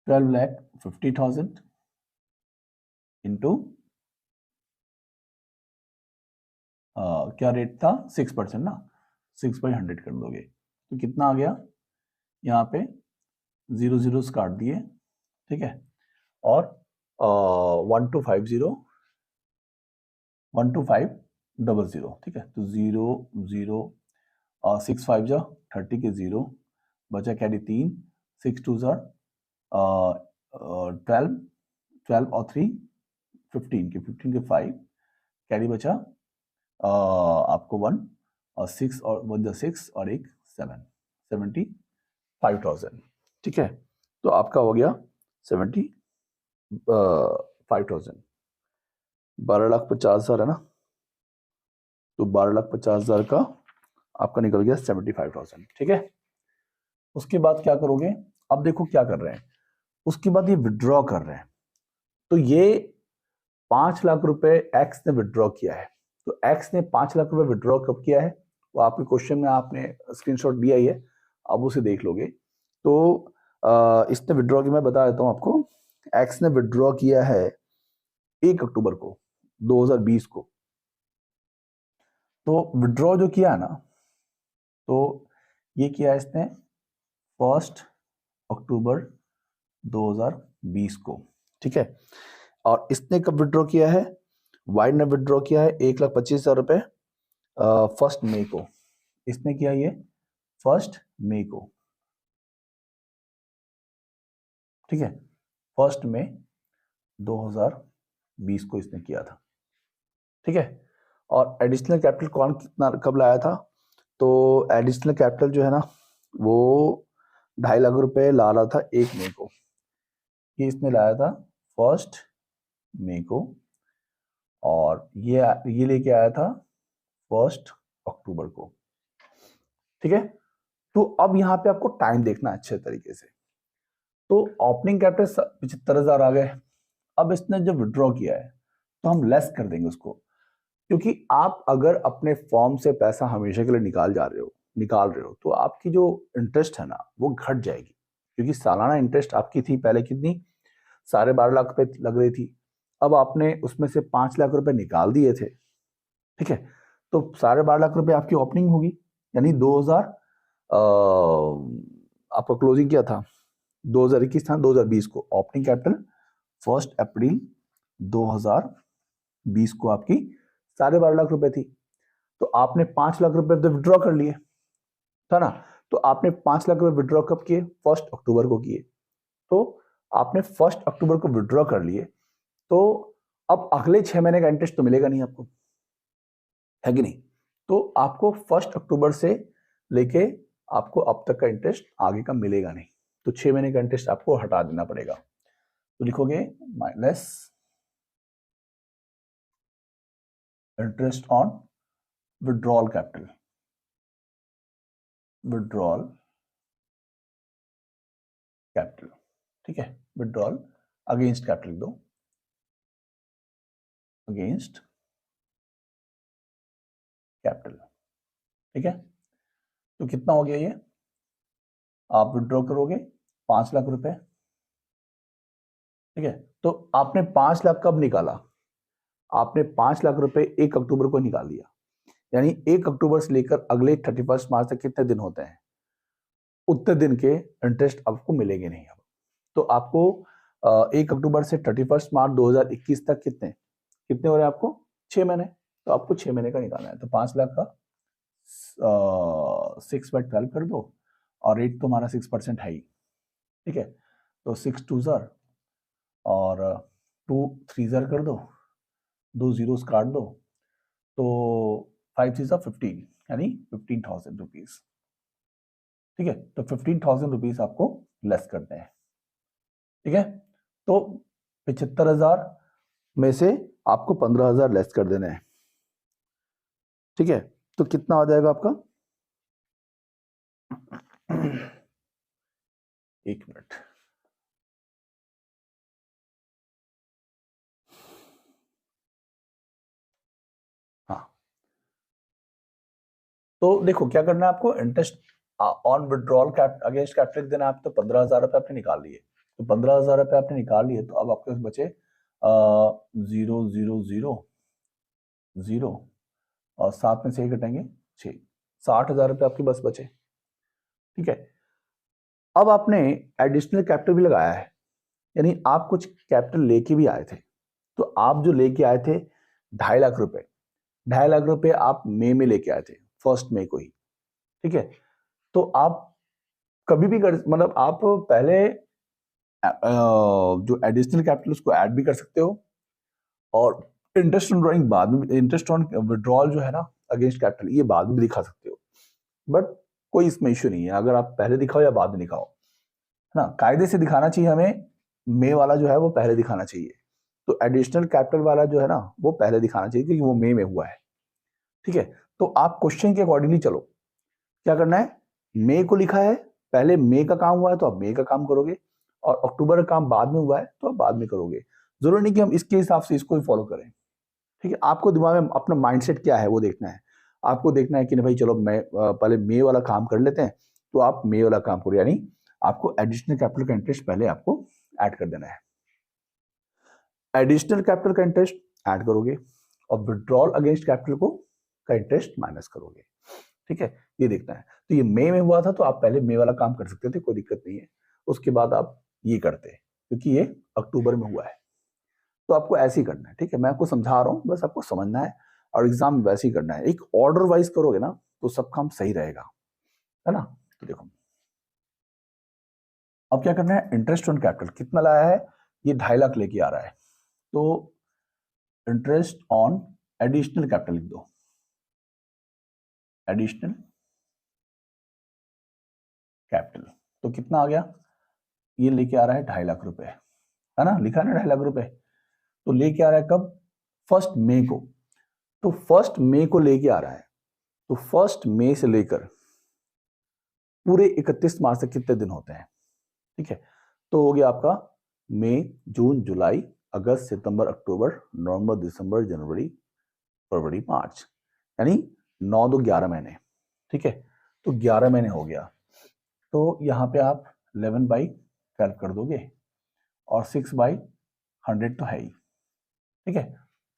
12,50,000 इंटू क्या रेट था 6% ना, 6/100 कर दोगे तो कितना आ गया, यहाँ पे 0 zeros काट दिए, ठीक है। और 1250 12500, ठीक है। तो 0 0 6 5 जा 30 के 0 बचा कैरी 3 6 2 जा 12 12 और 3 15 के 5 कैरी बचा आपको 1 और 6 और 1 जा 6 और एक 7 75,000, ठीक है। तो आपका हो गया 75,000, 12,50,000 है ना, तो 12,50,000 का आपका निकल गया 75,000, ठीक है। उसके बाद क्या करोगे, अब देखो क्या कर रहे हैं, उसके बाद ये विड्रॉ कर रहे हैं। तो ये 5 लाख रुपए एक्स ने विड्रॉ किया है। तो एक्स ने 5 लाख रुपए विड्रॉ कब किया है, वो आपके क्वेश्चन में आपने स्क्रीनशॉट दिया ही है, अब उसे देख लोगे। तो इसने विड्रॉ किया, मैं बता देता हूं आपको। एक्स ने विड्रॉ किया है 1 अक्टूबर को 2020 को। तो विड्रॉ जो किया है ना, तो ये किया है इसने 1 अक्टूबर 2020 को, ठीक है। और इसने कब विड्रॉ किया है, वाइड ने विड्रॉ किया है 1,25,000 रुपए 1 मई को। इसने किया ये 1 मई को, ठीक है, 1 मई 2020 को इसने किया था। ठीक है, और एडिशनल कैपिटल कौन कितना कब लाया था? तो एडिशनल कैपिटल जो है ना वो 2.5 लाख रुपए ला रहा था 1 मई को, ये इसने लाया था 1 मई को, और ये लेके आया था 1 अक्टूबर को। ठीक है, तो अब यहाँ पे आपको टाइम देखना है अच्छे तरीके से। तो ओपनिंग कैपिटल 75,000 आ गए। अब इसने जब विड्रॉ किया है तो हम लेस कर देंगे उसको, क्योंकि आप अगर अपने फॉर्म से पैसा हमेशा के लिए निकाल रहे हो तो आपकी जो इंटरेस्ट है ना वो घट जाएगी, क्योंकि सालाना इंटरेस्ट आपकी थी पहले कितनी, 12.5 लाख रुपए लग रही थी। अब आपने उसमें से 5 लाख रुपए निकाल दिए थे। ठीक है, तो 12.5 लाख रुपए आपकी ओपनिंग होगी, यानी 2000 आपका क्लोजिंग क्या था, 2021 था, 2020 को ओपनिंग कैपिटल 1 अप्रैल 2020 को आपकी 12.5 लाख रुपए थी। तो आपने 5 लाख रुपए तो विड्रॉ कर लिए था ना, तो आपने 5 लाख रुपए विड्रॉ कब किए? 1 अक्टूबर को किए। तो आपने 1 अक्टूबर को विड्रॉ कर लिए, तो अब अगले 6 महीने का इंटरेस्ट तो मिलेगा नहीं आपको, है कि नहीं? तो आपको 1 अक्टूबर से लेके आपको अब तक का इंटरेस्ट आगे का मिलेगा नहीं, तो 6 महीने का इंटरेस्ट आपको हटा देना पड़ेगा। तो लिखोगे minus interest on withdrawal capital, withdrawal capital. ठीक है, विड्रॉल अगेंस्ट कैपिटल लिख दो, अगेंस्ट कैपिटल। ठीक है, तो कितना हो गया ये? आप विड्रॉ करोगे 5 लाख रुपए। ठीक है, तो आपने 5 लाख कब निकाला? आपने 5 लाख रुपए 1 अक्टूबर को निकाल लिया, यानी 1 अक्टूबर से लेकर अगले 31 मार्च तक कितने दिन होते हैं? उतने दिन के इंटरेस्ट आपको मिलेंगे नहीं। अब तो आपको 1 अक्टूबर से 31 मार्च 2021 तक कितने कितने हो रहे हैं आपको? 6 महीने। तो आपको 6 महीने का निकालना है, तो 5 लाख का 6/12 कर दो, और रेट तो हमारा 6% है ही। ठीक है, तो 6 2 ज़र और 2 3 ज़र कर दो, 2 जीरोस काट दो, तो 5 3 ज़ा 15, यानी 15,000 रुपीज। ठीक है, तो 15,000 रुपीज आपको लेस करते हैं। ठीक है, तो 75,000 में से आपको 15,000 लेस कर देने हैं। ठीक है, तो कितना आ जाएगा आपका? 1 मिनट। हाँ, तो देखो क्या करना है आपको, interest on withdrawal against capital देना है। आप तो 15,000 रुपए आपने निकाल लिए, तो 15,000 रुपए आपने निकाल लिए, तो अब आपके पास बचे 0 और 7 में से 1 घटाएंगे 6, 60,000 रुपए आपके बस बचे। ठीक है, अब आपने एडिशनल कैपिटल भी लगाया है, यानी आप कुछ कैपिटल लेके भी आए थे। तो आप जो लेके आए थे 2.5 लाख रुपए, 2.5 लाख रुपए आप मई में लेके आए थे, 1 मई को ही। ठीक है, तो आप कभी भी कर, मतलब आप पहले जो एडिशनल कैपिटल उसको ऐड भी कर सकते हो, और इंटरेस्ट ऑन ड्रॉइंग बाद में, इंटरेस्ट ऑन विड्रॉल जो है ना अगेंस्ट कैपिटल, ये बाद में दिखा सकते हो, बट कोई इसमें इश्यू नहीं है अगर आप पहले दिखाओ या बाद में दिखाओ, है ना। कायदे से दिखाना चाहिए हमें, मई वाला जो है वो पहले दिखाना चाहिए, तो एडिशनल कैपिटल वाला जो है ना वो पहले दिखाना चाहिए, क्योंकि वो मई में हुआ है। ठीक है, तो आप क्वेश्चन के अकॉर्डिंगली चलो, क्या करना है, मई को लिखा है, पहले मई का काम हुआ है तो आप मई का काम करोगे, और अक्टूबर का काम बाद में हुआ है तो आप बाद में करोगे। जरूरी नहीं कि हम इसके हिसाब से इसको ही फॉलो करें। ठीक है, आपको दिमाग में अपना माइंडसेट क्या है वो देखना है। आपको देखना है कि नहीं भाई चलो मैं पहले मई वाला काम कर लेते हैं, तो आप मई वाला काम करो, यानी आपको एडिशनल कैपिटल का इंटरेस्ट पहले आपको ऐड कर देना है। एडिशनल कैपिटल का इंटरेस्ट ऐड करोगे, और विड्रॉल अगेंस्ट कैपिटल को का इंटरेस्ट माइनस करोगे। ठीक है, ये देखना है। तो ये मई में हुआ था तो आप पहले मई वाला काम कर सकते थे, कोई दिक्कत नहीं है, उसके बाद आप ये करते, क्योंकि ये अक्टूबर में हुआ है। तो आपको ऐसे ही करना है। ठीक है, मैं आपको समझा रहा हूँ, बस आपको समझना है, और एग्जाम में वैसे ही करना है। एक ऑर्डर वाइज करोगे ना तो सब काम सही रहेगा, है ना। तो देखो अब क्या करना है, इंटरेस्ट ऑन कैपिटल कितना लाया है, ये 2.5 लाख लेके आ रहा है, तो इंटरेस्ट ऑन एडिशनल कैपिटल लिख दो, एडिशनल कैपिटल, तो कितना आ गया, ये लेके आ रहा है 2.5 लाख रुपए, है ना, लिखा है ना 2.5 लाख रुपए, तो लेके आ रहा है कब, 1 मई को, तो 1 मई को लेके आ रहा है, तो 1 मई से लेकर पूरे 31 मार्च तक कितने दिन होते हैं, ठीक है, तो हो गया आपका मई, जून, जुलाई, अगस्त, सितंबर, अक्टूबर, नवंबर, दिसंबर, जनवरी, फरवरी, मार्च, यानी 9 दो 11 महीने, ठीक है, तो 11 महीने हो गया, तो यहाँ पे आप 11 बाई 12 कर दोगे और 6 बाई 100 तो है ही, ठीक है,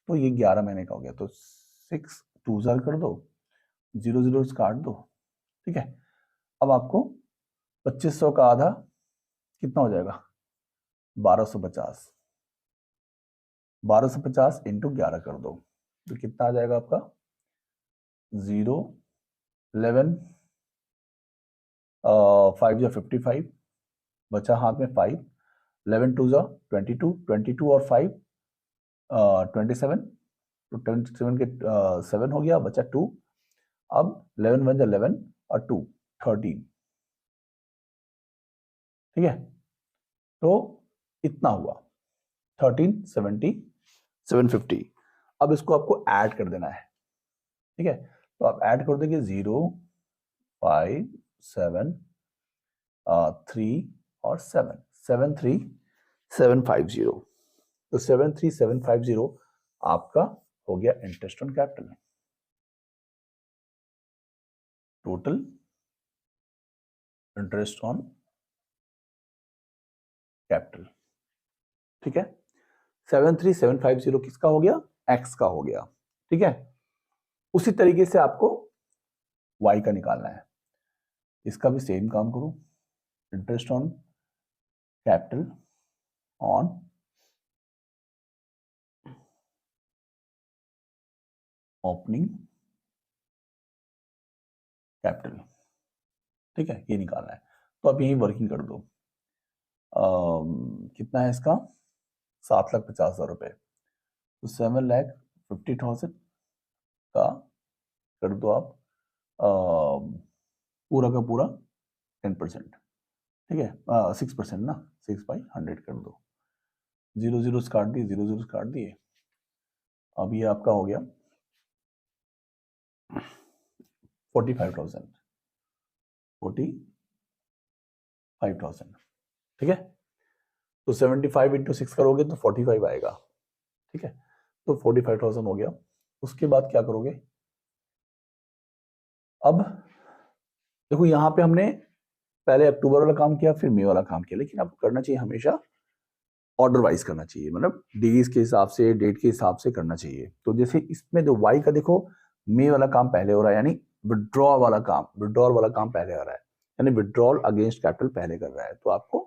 तो ये 11 महीने का हो गया, तो 6 2 जार कर दो, 0 0 काट दो, ठीक है, अब आपको 2500 का आधा कितना हो जाएगा, 1250, 1250 इंटू 11 कर दो, तो कितना आ जाएगा आपका 0 11 5 या 55, बचा हाथ में 5, 11 2 जा 22, 22 और 5 27, तो 27 के 7 हो गया, बचा 2, अब 11 1 जा 11 और 2 13, ठीक है, तो इतना हुआ 1370 750, अब इसको आपको ऐड कर देना है, ठीक है, तो आप ऐड कर दोगे 0 5 7 3 और 7 73750, तो 73750 आपका हो गया interest on capital, total interest on capital, ठीक है, 73750 किसका हो गया, एक्स का हो गया, ठीक है, उसी तरीके से आपको वाई का निकालना है, इसका भी सेम काम करो, interest on capital on opening capital, ठीक है, ये निकालना है, तो आप यही वर्किंग कर दो, कितना है इसका 7,50,000 रुपए, तो 7,50,000 का कर दो आप पूरा का पूरा 10%, ठीक है, 6% ना, 6 बाई 100 कर दो, 0 0 काट दिए, 0 0 काट दिए, अब ये आपका हो गया 45,000, 45,000, ठीक है, तो 75 इंटू 6 करोगे तो 45 आएगा, ठीक है, तो 45,000 हो गया, उसके बाद क्या करोगे, अब देखो यहाँ पे हमने पहले अक्टूबर वाला काम किया, फिर मई वाला काम किया, लेकिन आपको करना चाहिए हमेशा ऑर्डर वाइज करना चाहिए, मतलब डेज के हिसाब से, डेट के हिसाब से करना चाहिए, तो जैसे इसमें जो वाई का देखो, मई वाला काम पहले हो रहा है, यानी विड्रॉ वाला काम, विड्रॉल वाला काम पहले हो रहा है, यानी विड्रॉल अगेंस्ट कैपिटल पहले कर रहा है, तो आपको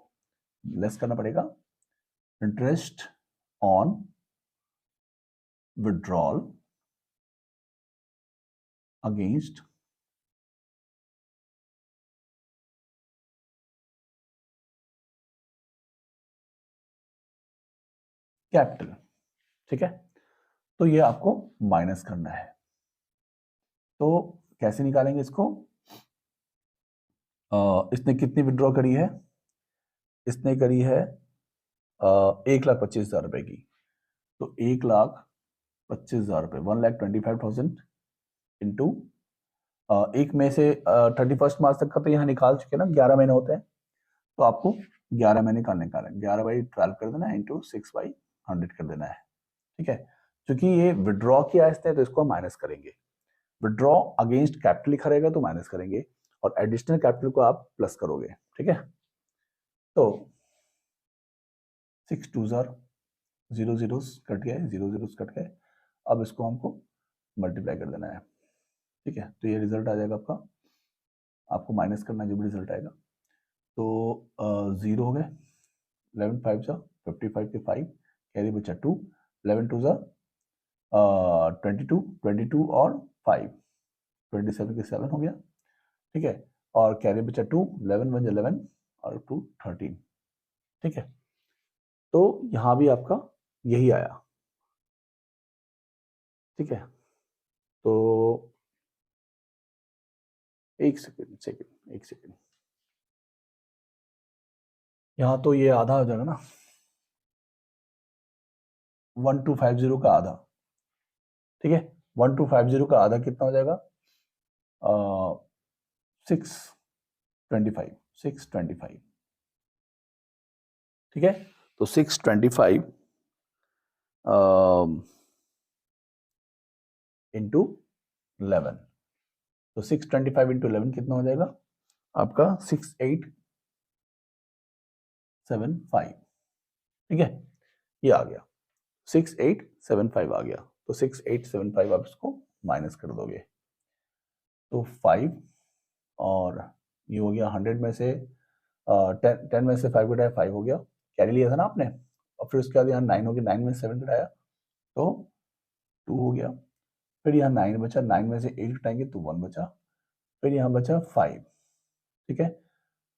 लेस करना पड़ेगा, interest on withdrawal against capital, ठीक है, तो ये आपको माइनस करना है, तो कैसे निकालेंगे इसको, इसने कितनी विड्रॉ करी है, इसने करी है 1,25,000 रुपए की, तो 1,25,000 रुपए, 1,25,000 इंटू एक में से 31 मार्च तक का तो यहाँ निकाल चुके ना, 11 महीने होते हैं, तो आपको 11 महीने का निकालना है, 11 बाई 12 कर देना है इंटू 6 बाई 100 कर देना है, ठीक है, क्योंकि ये विड्रॉ किया है इसने, तो इसको माइनस करेंगे, विड्रॉ अगेंस्ट कैपिटल लिखा रहेगा तो माइनस करेंगे, और एडिशनल कैपिटल को आप प्लस करोगे, ठीक है, तो 6 2 जार 0 0 कट गए, 0 0 कट गए, अब इसको हमको मल्टीप्लाई कर देना है, ठीक है, तो ये रिजल्ट आ जाएगा आपका, आपको माइनस करना जो भी रिजल्ट आएगा, तो 0 हो गए, 11 5 जा 55 के 5, कैरी बचा 2, 11 2 जा 22, 22 और 5 27 के 7 हो गया, ठीक है, और कैरी बचा 2, 11 1 11 और टू 13, ठीक है। तो यहां भी आपका यही आया, ठीक है। तो एक सेकेंड, यहां तो ये आधा हो जाएगा ना, 1250 का आधा, ठीक है। 1250 का आधा कितना हो जाएगा? 625, ठीक है। तो 625 इंटू 11, तो 625 इंटू 11 कितना हो जाएगा आपका? 6875, ठीक है। ये आ गया 6875 आ गया। तो 6875 आप इसको माइनस कर दोगे तो 5, और ये हो गया 100 में से 10 में से 5 घटाया 5 हो गया, कैरी लिया था ना आपने, और फिर उसके बाद यहाँ 9 हो गया, 9 में से 7 घटाया तो 2 हो गया, फिर यहाँ 9 बचा, 9 में से 8 घटाएंगे तो 1 बचा, फिर यहाँ बचा 5, ठीक है।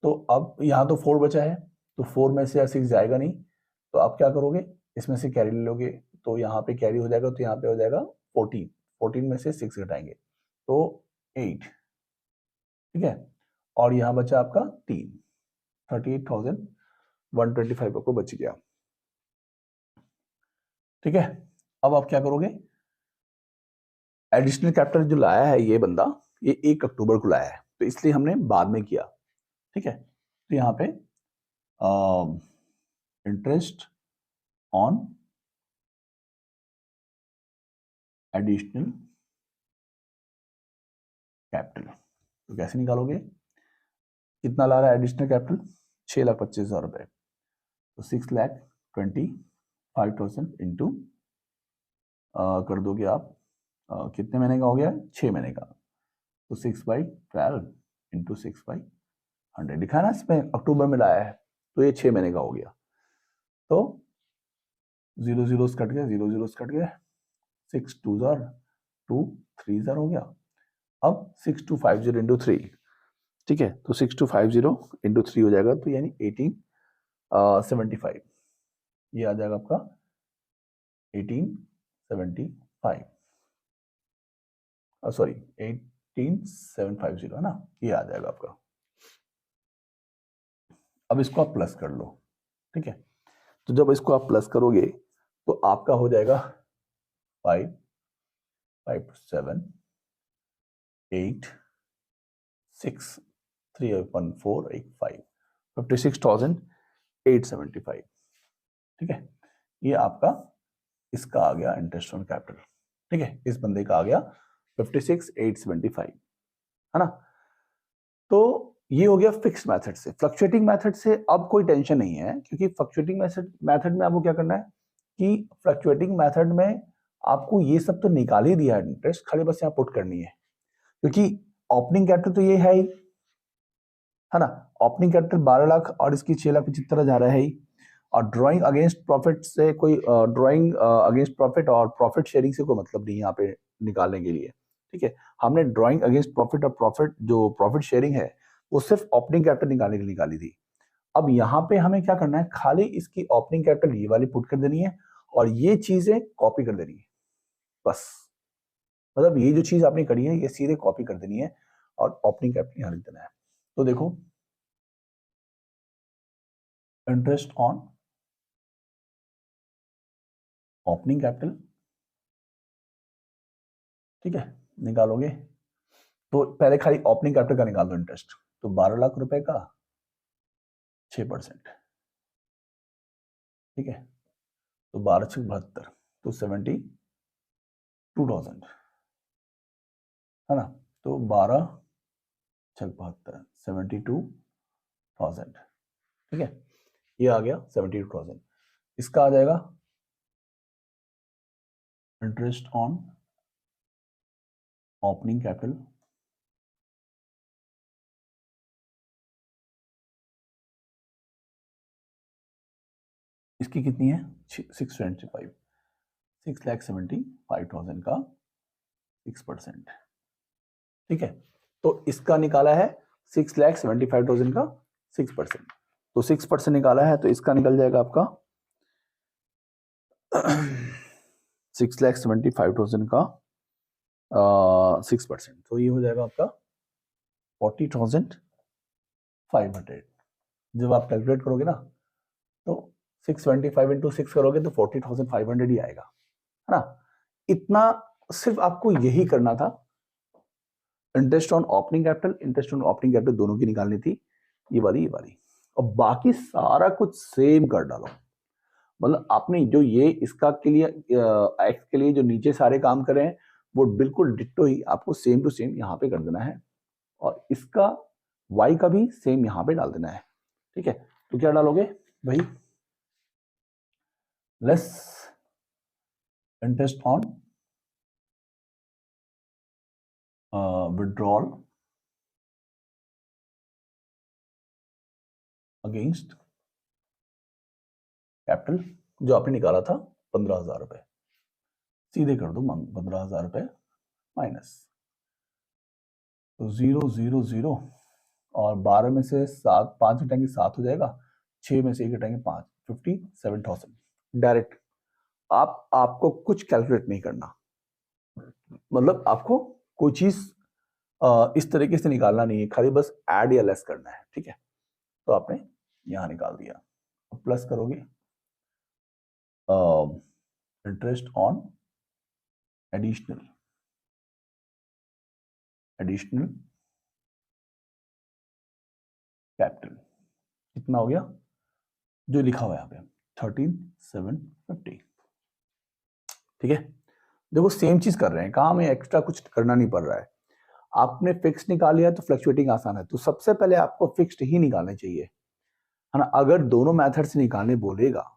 तो अब यहाँ तो 4 बचा है, तो 4 में से 6 जाएगा नहीं, तो आप क्या करोगे, इसमें से कैरी ले लोगे, तो यहाँ पे कैरी हो जाएगा, तो यहाँ पे हो जाएगा 14, 14 में से 6 घटाएंगे तो 8, ठीक है। और यहाँ बचा आपका 3, 38,125 आपको बच गया, ठीक है। अब आप क्या करोगे, एडिशनल कैपिटल जो लाया है ये बंदा, ये 1 अक्टूबर को लाया है, तो इसलिए हमने बाद में किया, ठीक है। तो यहाँ पे इंटरेस्ट ऑन एडिशनल कैपिटल, तो कैसे निकालोगे, कितना ला रहा है एडिशनल कैपिटल? 6,25,000 रुपए, तो 6,25,000 इंटू कर दोगे आप, कितने महीने का हो गया? 6 महीने का, तो 6/12 इंटू 6/100 लिखा है ना इसमें, अक्टूबर में लाया है, तो ये 6 महीने का हो गया। तो 0 0 कट गया, 0 0 कट गया, 6 2 2 3 हो गया। अब 6250 इंटू 3, ठीक है, तो 6250 इंटू 3 हो जाएगा, तो यानी 1875, ये आ जाएगा आपका 1875, सॉरी 18750 है ना, ये आ जाएगा आपका। अब इसको आप प्लस कर लो, ठीक है। तो जब इसको आप प्लस करोगे तो आपका हो जाएगा 5 5 7 8 6 3 1 4 8 5 56,875, ठीक है। ये आपका इसका आ गया इंटरेस्ट ऑन कैपिटल, ठीक है, इस बंदे का आ गया 56,875, है ना। तो ये हो गया फिक्स्ड मेथड से। फ्लक्चुएटिंग मेथड से अब कोई टेंशन नहीं है, क्योंकि फ्लक्चुएटिंग मेथड में आपको क्या करना है कि फ्लक्चुएटिंग मेथड में आपको ये सब तो निकाल ही दिया है इंटरेस्ट, खाली बस यहाँ पुट करनी है, क्योंकि ओपनिंग कैपिटल तो ये है ही, है ना। ओपनिंग कैपिटल 12 लाख और इसकी 6,75,000 है ही, और ड्राइंग अगेंस्ट प्रॉफिट से कोई ड्राइंग अगेंस्ट प्रॉफिट और प्रॉफिट शेयरिंग से कोई मतलब नहीं यहाँ पे निकालने के लिए, ठीक है। हमने ड्राइंग अगेंस्ट प्रॉफिट और प्रॉफिट जो प्रॉफिट शेयरिंग है वो सिर्फ ओपनिंग कैपिटल निकालने के लिए निकाली थी। अब यहाँ पे हमें क्या करना है, खाली इसकी ओपनिंग कैपिटल ये वाली पुट कर देनी है और ये चीजें कॉपी कर देनी है, बस। मतलब ये जो चीज आपने करी है ये सीधे कॉपी कर देनी है और ओपनिंग कैपिटल यहाँ लिख देना है। तो देखो, इंटरेस्ट ऑन ओपनिंग कैपिटल, ठीक है, निकालोगे तो पहले खाली ओपनिंग कैपिटल का निकाल दो इंटरेस्ट, तो 12 लाख रुपए का 6%, ठीक है, तो 12 6 72, तो 72,000, है ना। तो 12 6 72 72,000, ठीक है, ये आ गया 72,000। इसका आ जाएगा इंटरेस्ट ऑन ओपनिंग कैपिटल, इसकी कितनी है 675, 6,75,000 का 6%, ठीक है। तो इसका निकाला है 6,75,000 का 6%। तो 6% निकाला है तो इसका निकल जाएगा आपका 6,75,000 का 6%, तो ये हो जाएगा आपका 40,500। जब आप कैलकुलेट करोगे ना तो 625 इंटू 6 करोगे तो 40,500 ही आएगा, है ना। इतना सिर्फ आपको यही करना था। Interest on opening capital, interest on opening capital दोनों की निकालनी थी, ये वाली और बाकी सारा कुछ सेम कर डालो। मतलब आपने जो ये इसका के लिए एक्स के लिए जो नीचे सारे काम करे हैं वो बिल्कुल डिट्टो ही आपको सेम टू सेम यहाँ पे कर देना है, और इसका y का भी सेम यहाँ पे डाल देना है, ठीक है। तो क्या डालोगे भाई, less interest on withdrawal against capital, जो आपने निकाला था 15,000 रुपए, सीधे कर दो 15,000 रुपए माइनस, तो 0 0 0 और 12 में से 7 5 घटाएंगे 7 हो जाएगा, 6 में से 1 घटाएंगे 5, 57,000 डायरेक्ट। आपको कुछ कैलकुलेट नहीं करना, मतलब आपको कोई चीज इस तरीके से निकालना नहीं है, खाली बस ऐड या लेस करना है, ठीक है। तो आपने यहां निकाल दिया, प्लस करोगे इंटरेस्ट ऑन एडिशनल कैपिटल, कितना हो गया जो लिखा हुआ है यहाँ पे 13,750, ठीक है। देखो सेम चीज कर रहे हैं, काम में एक्स्ट्रा कुछ करना नहीं पड़ रहा है। आपने फिक्स निकाल लिया तो फ्लक्चुएटिंग आसान है, तो सबसे पहले आपको फिक्स्ड ही निकालने चाहिए, है ना। अगर दोनों मेथड से निकालने बोलेगा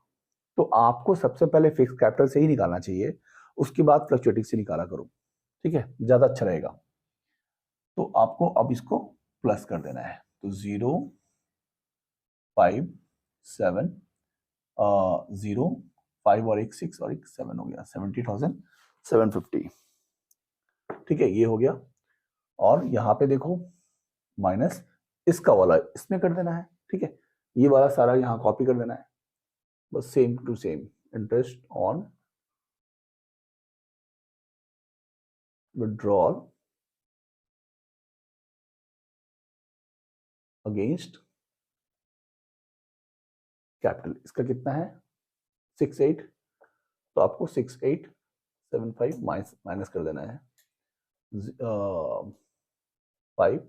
तो आपको सबसे पहले फिक्स कैपिटल से ही निकालना चाहिए, उसके बाद फ्लक्चुएटिंग से निकाला करो, ठीक है, ज्यादा अच्छा रहेगा। तो आपको अब इसको प्लस कर देना है, तो 0 5 7 0 5 और 1 6 और 1 7 हो गया 70,750, ठीक है, ये हो गया। और यहाँ पे देखो माइनस इसका वाला इसमें कर देना है, ठीक है, ये वाला सारा यहाँ कॉपी कर देना है, बस same to same interest on withdrawal against capital, इसका कितना है 68, तो आपको 6875 माइनस कर देना है 5,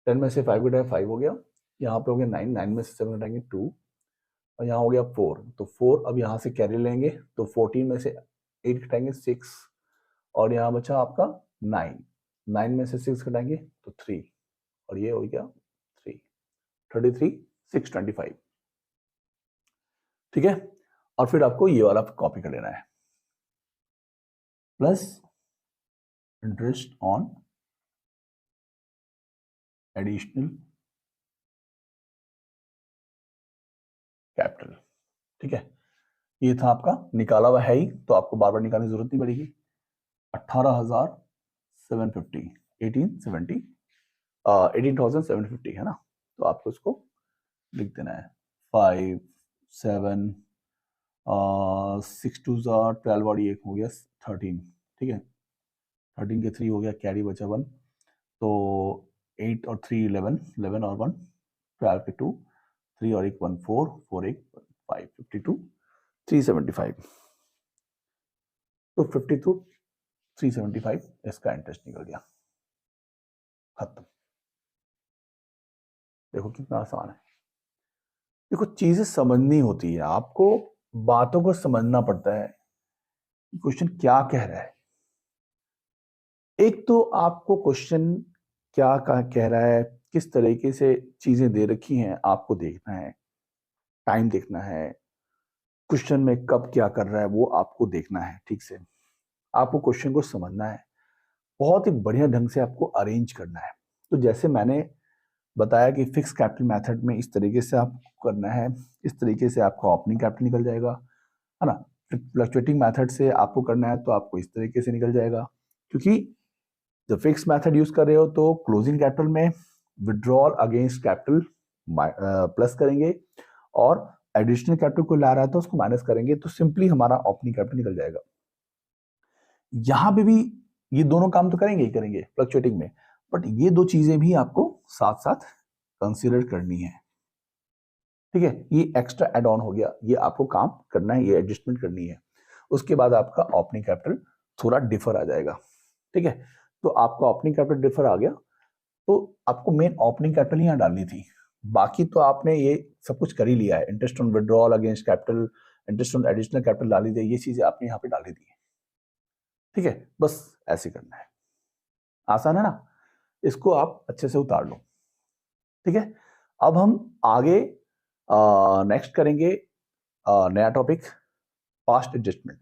10 में से 5 घटाए 5 हो गया, यहाँ पे हो गया 9, 9 में से 7 घटाएंगे 2, और यहाँ हो गया 4, तो 4 अब यहाँ से कैरी लेंगे, तो 14 में से 8 घटाएंगे 6, और यहाँ बचा आपका 9, 9 में से 6 घटाएंगे तो 3, और ये हो गया 3, 33,625, ठीक है। और फिर आपको ये वाला कॉपी कर लेना है, plus interest on additional capital, ठीक है। ये था आपका निकाला हुआ है ही, तो आपको बार बार निकालने की जरूरत नहीं पड़ेगी। 18,750 18,750 है ना, तो आपको इसको लिख देना है 5 7 6 2 12 और 1 हो गया 13, ठीक है, 13 के 3 हो गया, कैरी बचा 1, तो 8 और 3 11, 11 और 1 12 के 2, 3 और 1 1 4, 4 1 5, 52 375, तो 52 375 इसका इंटरेस्ट निकल गया, खत्म। देखो कितना आसान है। देखो चीजें समझनी होती है, आपको बातों को समझना पड़ता है, क्वेश्चन क्या कह रहा है। एक तो आपको क्वेश्चन क्या कह रहा है, किस तरीके से चीजें दे रखी हैं आपको देखना है, टाइम देखना है, क्वेश्चन में कब क्या कर रहा है वो आपको देखना है, ठीक से आपको क्वेश्चन को समझना है, बहुत ही बढ़िया ढंग से आपको अरेंज करना है। तो जैसे मैंने बताया कि फिक्स कैपिटल मेथड में इस तरीके से आपको करना है, इस तरीके से आपका ओपनिंग कैपिटल निकल जाएगा, है ना। फ्लक्चुएटिंग मेथड से आपको करना है तो आपको इस तरीके से निकल जाएगा, क्योंकि जब फिक्स मेथड यूज कर रहे हो तो क्लोजिंग कैपिटल में विड्रॉल अगेंस्ट कैपिटल प्लस करेंगे और एडिशनल कैपिटल को ला रहा है तो उसको माइनस करेंगे, तो सिंपली हमारा ओपनिंग कैपिटल निकल जाएगा। यहां पे भी ये दोनों काम तो करेंगे ही करेंगे फ्लक्चुएटिंग में, बट ये दो चीजें भी आपको साथ साथ कंसीडर करनी है, ठीक है। ये एक्स्ट्रा एड ऑन हो गया, ये आपको काम करना है, ये एडजस्टमेंट करनी है। उसके बाद आपका ओपनिंग कैपिटल थोड़ा डिफर आ जाएगा, ठीक है। तो आपका ओपनिंग कैपिटल डिफर आ गया, तो आपको मेन ओपनिंग कैपिटल यहाँ डालनी थी। बाकी तो आपने ये सब कुछ कर ही लिया है, interest on withdrawal against capital, interest on additional capital डाल दी, ये चीजें आपने यहाँ पे डाल दी है, ठीक है। बस ऐसे करना है, आसान है ना। इसको आप अच्छे से उतार लो, ठीक है। अब हम आगे नेक्स्ट करेंगे नया टॉपिक, पास्ट एडजस्टमेंट।